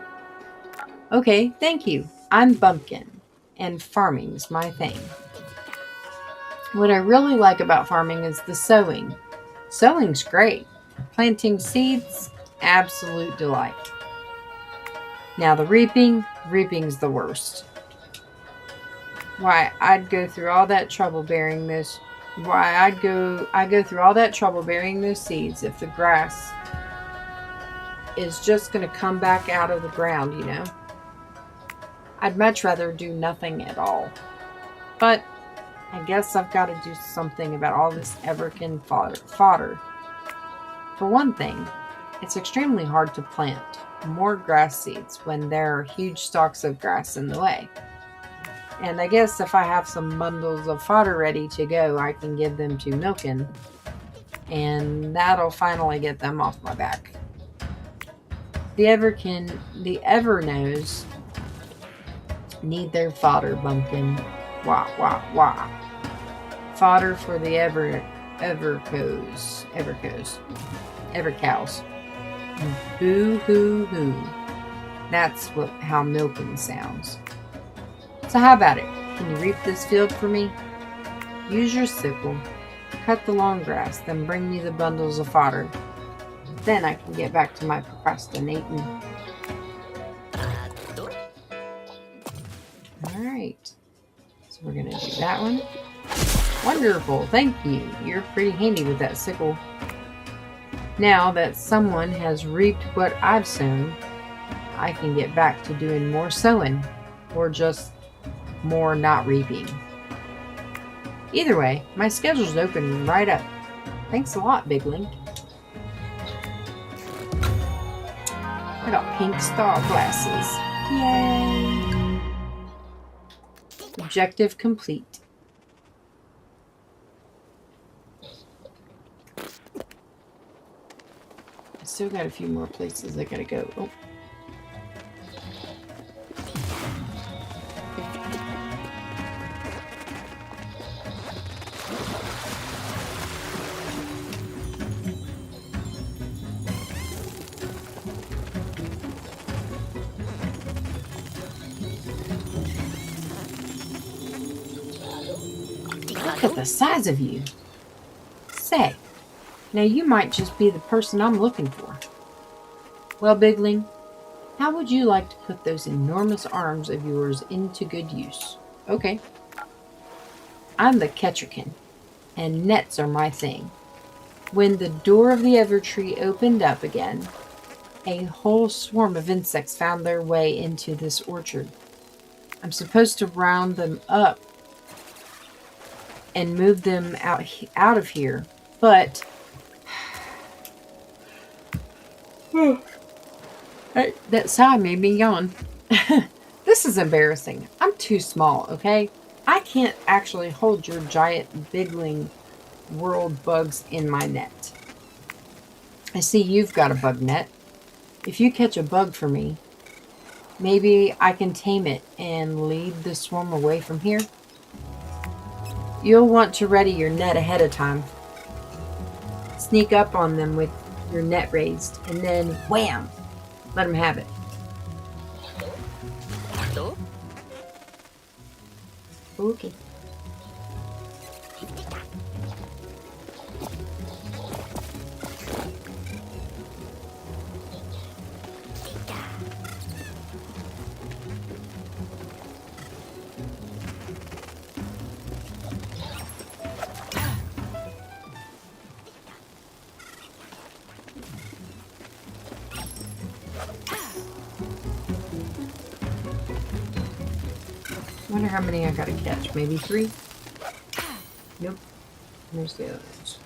Okay, thank you. I'm Bumpkin, and farming's my thing. What I really like about farming is the sowing. Sowing's great. Planting seeds, absolute delight. Now the reaping's the worst. Why, I go through all that trouble bearing those seeds if the grass is just going to come back out of the ground, you know. I'd much rather do nothing at all. But I guess I've got to do something about all this Everkin fodder. For one thing, it's extremely hard to plant more grass seeds when there are huge stalks of grass in the way. And I guess if I have some bundles of fodder ready to go, I can give them to Milken, and that'll finally get them off my back. The Everknows need their fodder, Bumpkin. Wah, wah, wah. Fodder for the Evercows. Boo hoo hoo. That's how milking sounds. So how about it? Can you reap this field for me? Use your sickle, cut the long grass, then bring me the bundles of fodder. Then I can get back to my procrastinating. Alright. So we're going to do that one. Wonderful, thank you. You're pretty handy with that sickle. Now that someone has reaped what I've sown, I can get back to doing more sowing, or just more not reaping. Either way, my schedule's open right up. Thanks a lot, Bigling. I got pink star glasses. Yay! Objective complete. I still got a few more places I gotta go. Oh. Look at the size of you. Say, now you might just be the person I'm looking for. Well, Bigling, how would you like to put those enormous arms of yours into good use? Okay. I'm the Ketcherkin, and nets are my thing. When the door of the Evertree opened up again, a whole swarm of insects found their way into this orchard. I'm supposed to round them up and move them out of here, but that sigh made me yawn. This is embarrassing. I'm too small, okay? I can't actually hold your giant bigling world bugs in my net. I see you've got a bug net. If you catch a bug for me, maybe I can tame it and lead the swarm away from here. You'll want to ready your net ahead of time. Sneak up on them with your net raised, and then wham! Let them have it. Okay. Wonder how many I gotta catch. Maybe 3? Nope. There's the other ones.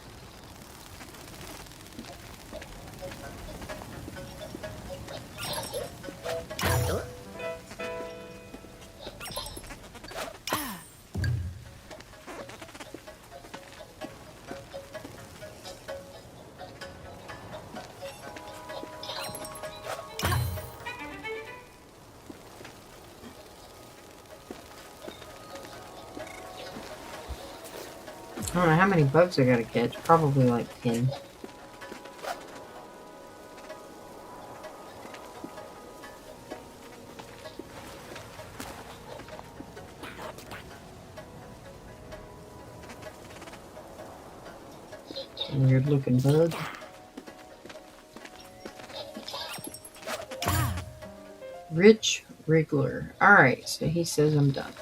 I don't know how many bugs I gotta catch. Probably like 10. Weird looking bug. Rich Wriggler. Alright, so he says I'm done.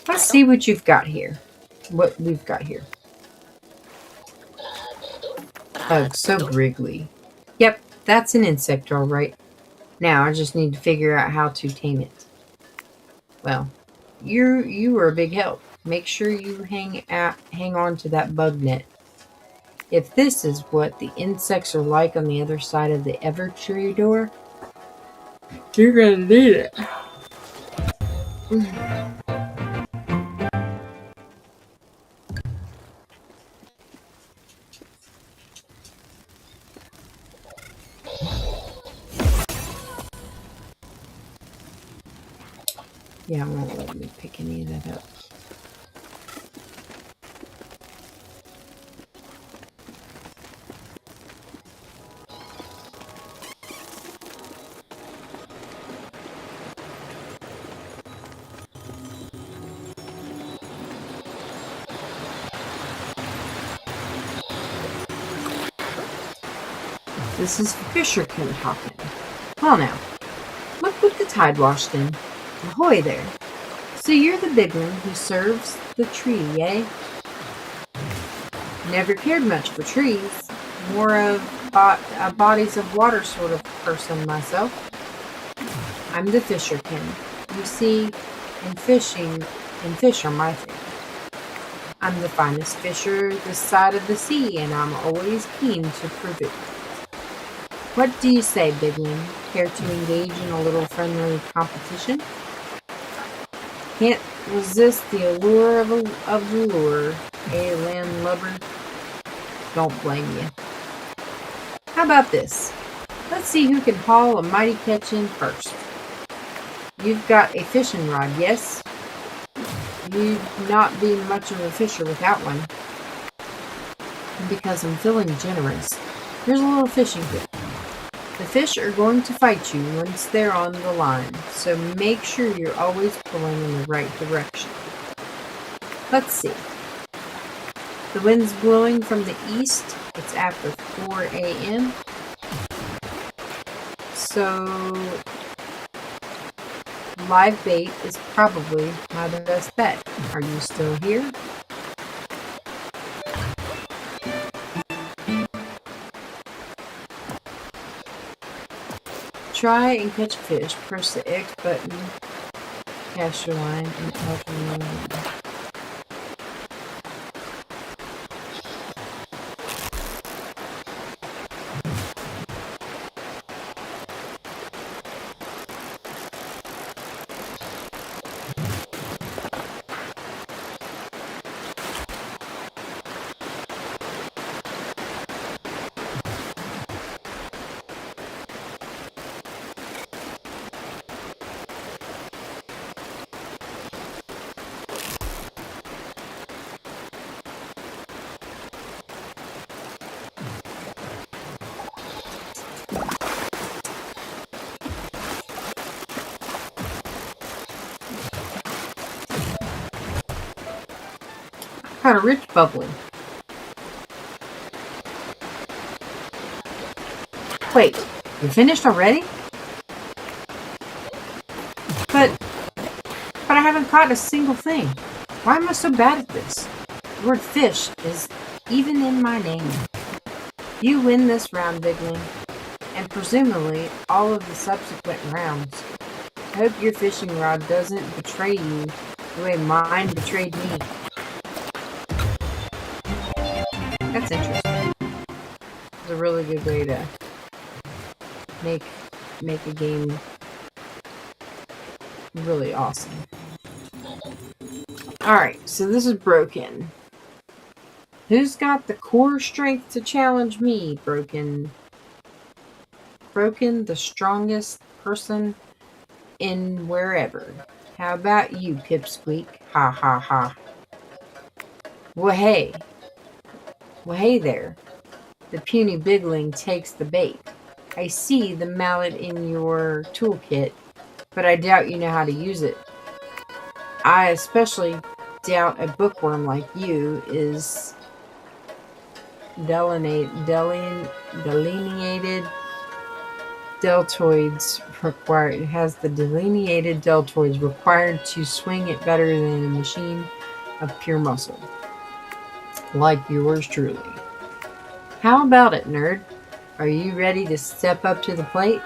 Let's see what you've got here. What we've got here. Bug, so wriggly. Yep, that's an insect, alright. Now I just need to figure out how to tame it. Well, you were a big help. Make sure you hang on to that bug net. If this is what the insects are like on the other side of the Evertree door, you're gonna need it. Yeah, it won't let me pick any of that up. This is Fisherkin talking. Well now, look what the tide washed in. Ahoy there. So you're the big one who serves the tree, eh? Never cared much for trees. More of a bodies of water sort of person myself. I'm the Fisherkin. You see, fish are my thing. I'm the finest fisher this side of the sea, and I'm always keen to prove it. What do you say, Bigwing? Care to engage in a little friendly competition? Can't resist the allure of the lure, eh, landlubber? Don't blame you. How about this? Let's see who can haul a mighty catch in first. You've got a fishing rod, yes? You'd not be much of a fisher without one. Because I'm feeling generous. Here's a little fishing tip. The fish are going to fight you once they're on the line, so make sure you're always pulling in the right direction. Let's see. The wind's blowing from the east. It's after 4 a.m. So live bait is probably my best bet. Are you still here? Try and catch fish. Press the X button, cast your line, and open. Got a rich bubbly. Wait, you finished already? But I haven't caught a single thing. Why am I so bad at this? The word fish is even in my name. You win this round, Bigling, and presumably all of the subsequent rounds. Hope your fishing rod doesn't betray you the way mine betrayed me. That's interesting. It's a really good way to make a game really awesome. Alright, so this is broken. Who's got the core strength to challenge me, Broken? Broken, the strongest person in wherever. How about you, Pipsqueak? Ha ha ha. Well, hey. Well, hey there. The puny bigling takes the bait. I see the mallet in your toolkit, but I doubt you know how to use it. I especially doubt a bookworm like you is delineated deltoids required. It has the delineated deltoids required to swing it better than a machine of pure muscle, like yours truly. How about it, nerd? Are you ready to step up to the plate?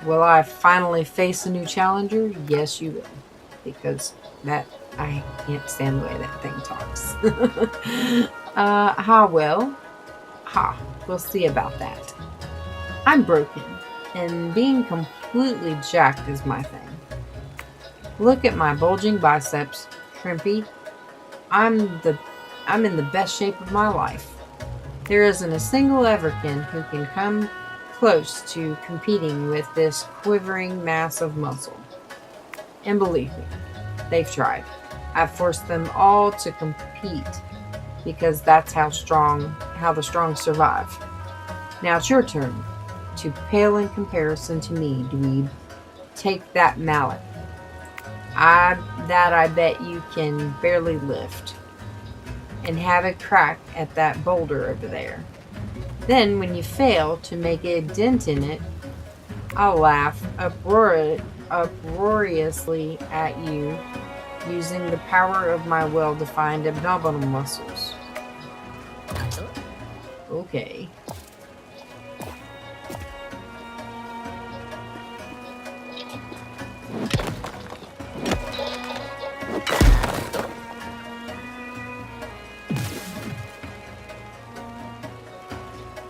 Will I finally face a new challenger? Yes, you will, because that I can't stand the way that thing talks. We'll see about that. I'm broken, and being completely jacked is my thing. Look at my bulging biceps, Shrimpy. I'm in the best shape of my life. There isn't a single Everkin who can come close to competing with this quivering mass of muscle. And believe me, they've tried. I've forced them all to compete because that's how the strong survive. Now it's your turn to pale in comparison to me, dweeb. Take that mallet. I bet you can barely lift. And have a crack at that boulder over there. Then when you fail to make a dent in it, I'll laugh uproariously at you using the power of my well-defined abdominal muscles. Okay.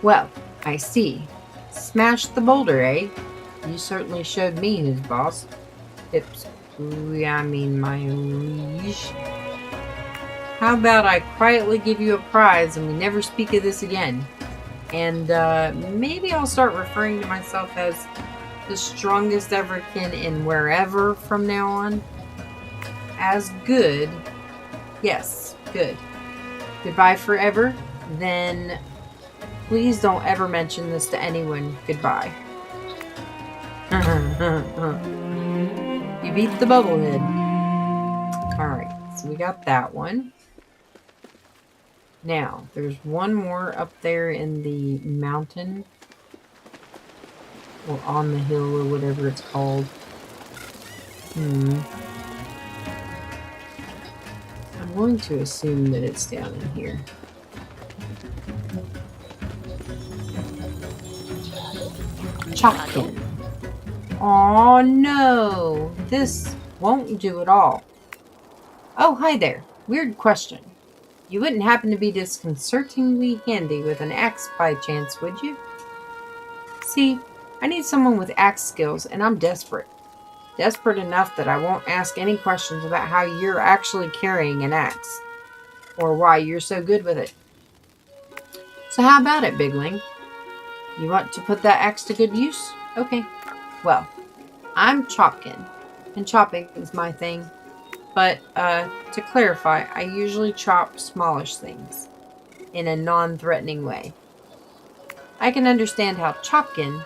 Well, I see. Smash the boulder, eh? You certainly showed me who's boss. My liege. How about I quietly give you a prize and we never speak of this again? And maybe I'll start referring to myself as the strongest Everkin in wherever from now on. As good. Yes, good. Goodbye forever. Then please don't ever mention this to anyone. Goodbye. You beat the bubblehead. Alright, so we got that one. Now, there's one more up there in the mountain. Or on the hill, or whatever it's called. I'm going to assume that it's down in here. Chopkin. Oh no, this won't do at all. Oh, hi there. Weird question. You wouldn't happen to be disconcertingly handy with an axe by chance, would you? See, I need someone with axe skills, and I'm desperate. Desperate enough that I won't ask any questions about how you're actually carrying an axe, or why you're so good with it. So how about it, Bigling? You want to put that axe to good use? Okay. Well, I'm Chopkin, and chopping is my thing. But, to clarify, I usually chop smallish things in a non-threatening way. I can understand how Chopkin,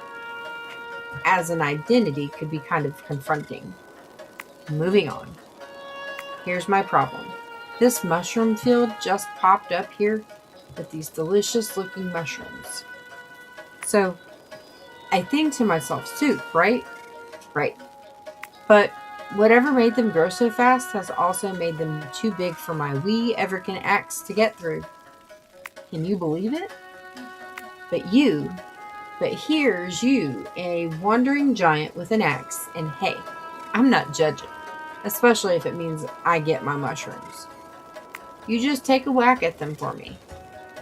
as an identity, could be kind of confronting. Moving on. Here's my problem. This mushroom field just popped up here with these delicious-looking mushrooms. So, I think to myself, soup, right? Right. But whatever made them grow so fast has also made them too big for my wee Everkin axe to get through. Can you believe it? But here's you, a wandering giant with an axe, and hey, I'm not judging, especially if it means I get my mushrooms. You just take a whack at them for me.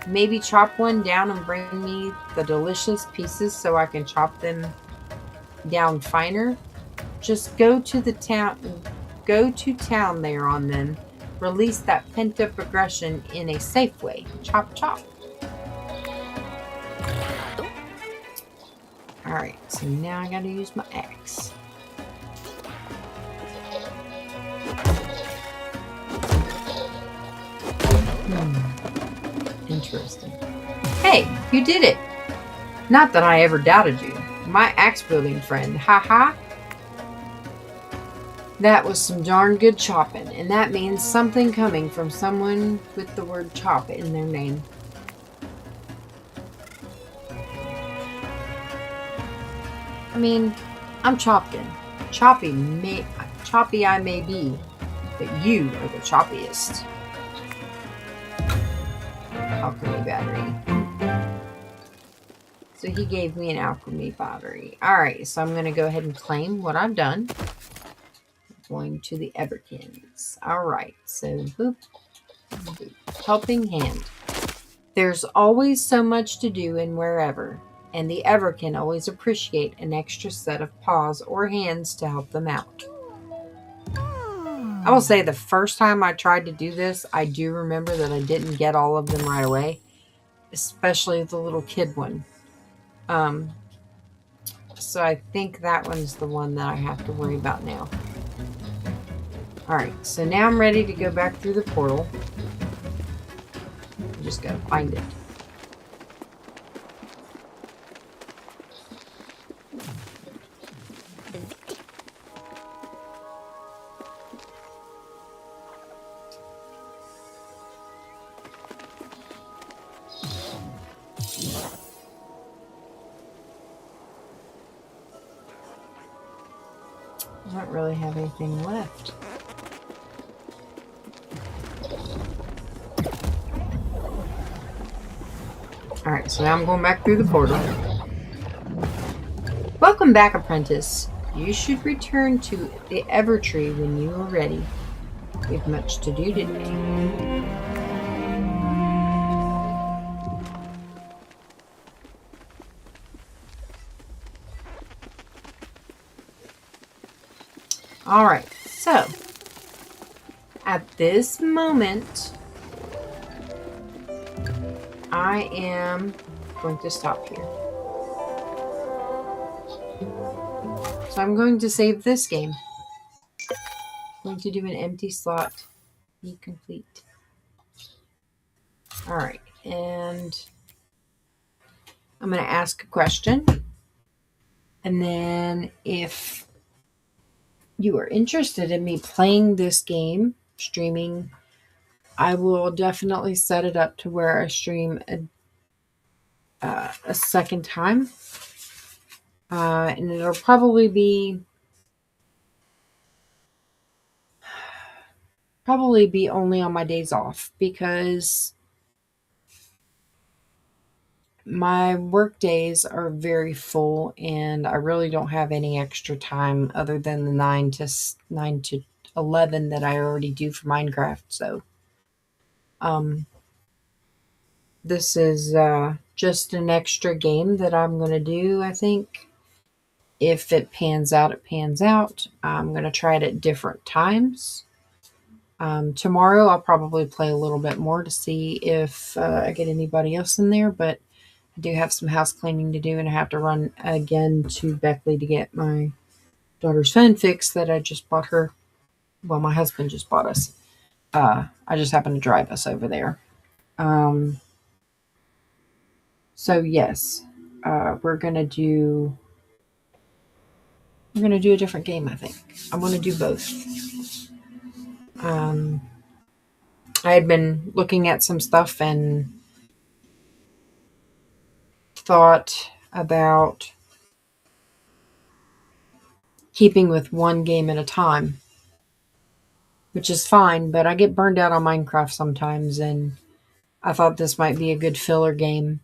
Maybe chop one down and bring me the delicious pieces so I can chop them down finer. Just go to town there on them. Release that pent up aggression in a safe way. Chop, chop. Alright, so now I gotta use my axe. Interesting. Hey, you did it! Not that I ever doubted you. My axe wielding friend. Ha ha! That was some darn good chopping, and that means something coming from someone with the word chop in their name. I mean, I'm Chopkin. Choppy I may be, but you are the choppiest. Alchemy battery. So he gave me an alchemy battery. Alright, so I'm going to go ahead and claim what I've done. Going to the Everkins. Alright, so boop, boop. Helping hand. There's always so much to do in wherever, and the Everkin always appreciate an extra set of paws or hands to help them out. I will say the first time I tried to do this, I do remember that I didn't get all of them right away, especially the little kid one. So I think that one's the one that I have to worry about now. Alright, so now I'm ready to go back through the portal. I just gotta find it. I don't really have anything left. Alright, so now I'm going back through the portal. Welcome back, apprentice. You should return to the Evertree when you are ready. We have much to do today. Alright, so at this moment, I am going to stop here. So I'm going to save this game. I'm going to do an empty slot. Be complete. Alright, and I'm going to ask a question. And then if you are interested in me playing this game, streaming, I will definitely set it up to where I stream a second time. And it'll probably be only on my days off, because my work days are very full and I really don't have any extra time other than the 9 to 11 that I already do for Minecraft. So this is just an extra game that I'm going to do, I think. If it pans out, it pans out. I'm going to try it at different times. Tomorrow I'll probably play a little bit more to see if I get anybody else in there, but I do have some house cleaning to do, and I have to run again to Beckley to get my daughter's phone fixed that I just bought her. Well, my husband just bought us. I just happened to drive us over there. So yes, we're gonna do a different game, I think. I'm gonna do both. I had been looking at some stuff and thought about keeping with one game at a time, which is fine, but I get burned out on Minecraft sometimes, and I thought this might be a good filler game.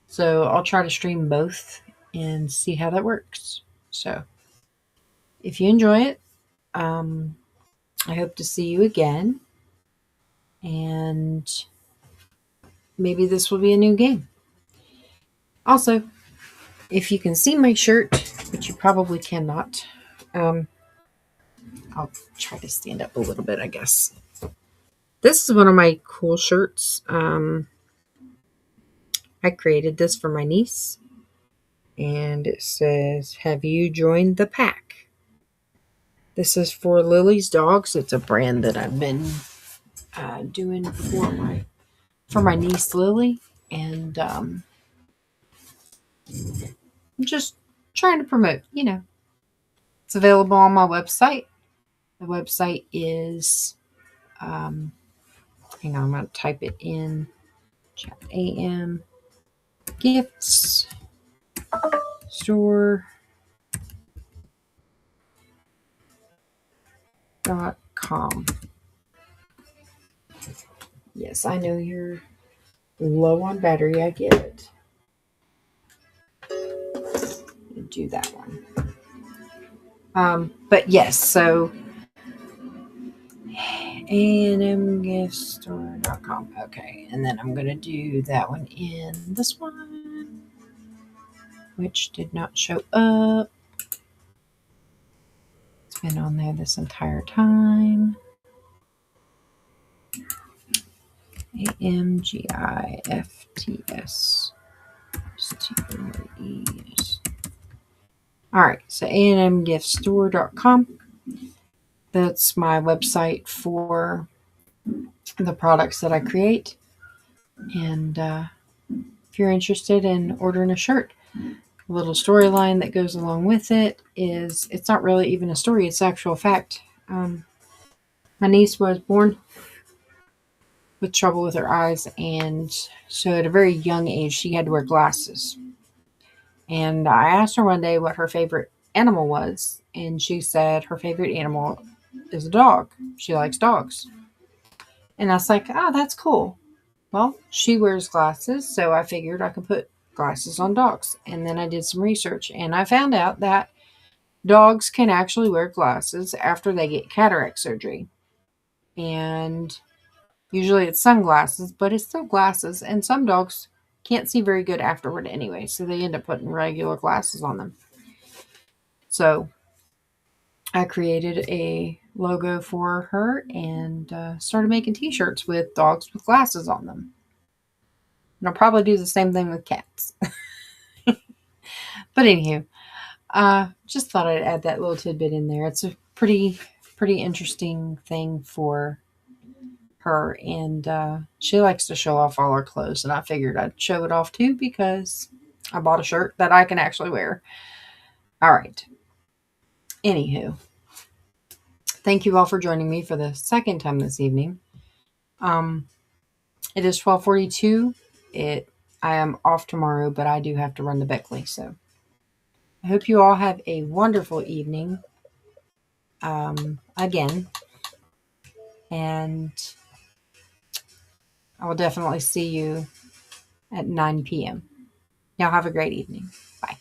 So I'll try to stream both and see how that works. So if you enjoy it, I hope to see you again. And maybe this will be a new game. Also, if you can see my shirt, which you probably cannot, I'll try to stand up a little bit, I guess. This is one of my cool shirts. I created this for my niece. And it says, "Have you joined the pack?" This is for Lily's Dogs. It's a brand that I've been doing for my niece Lily. And I'm just trying to promote, It's available on my website. The website is, hang on, I'm going to type it in chat. AM Gifts Store.com. Yes, I know you're low on battery. I get it. Do that one. But yes, so amgiftstore.com. Okay, and then I'm going to do that one in this one, which did not show up. It's been on there this entire time. AMGIFTS. All right, so amgiftstore.com. That's my website for the products that I create. And if you're interested in ordering a shirt, a little storyline that goes along with it is, it's not really even a story, it's actual fact. My niece was born with trouble with her eyes, and so at a very young age she had to wear glasses. And I asked her one day what her favorite animal was, and she said her favorite animal is a dog. She likes dogs. And I was like, oh, that's cool. Well, she wears glasses, so I figured I could put glasses on dogs. And then I did some research, and I found out that dogs can actually wear glasses after they get cataract surgery. And usually it's sunglasses, but it's still glasses. And some dogs can't see very good afterward anyway, so they end up putting regular glasses on them. So I created a logo for her and started making t-shirts with dogs with glasses on them. And I'll probably do the same thing with cats. But anywho, just thought I'd add that little tidbit in there. It's a pretty interesting thing for her, and she likes to show off all her clothes, and I figured I'd show it off too because I bought a shirt that I can actually wear. All right. Anywho, thank you all for joining me for the second time this evening. It is 12:42. I am off tomorrow, but I do have to run to Beckley, so I hope you all have a wonderful evening. Again, and I will definitely see you at 9 p.m. Y'all have a great evening. Bye.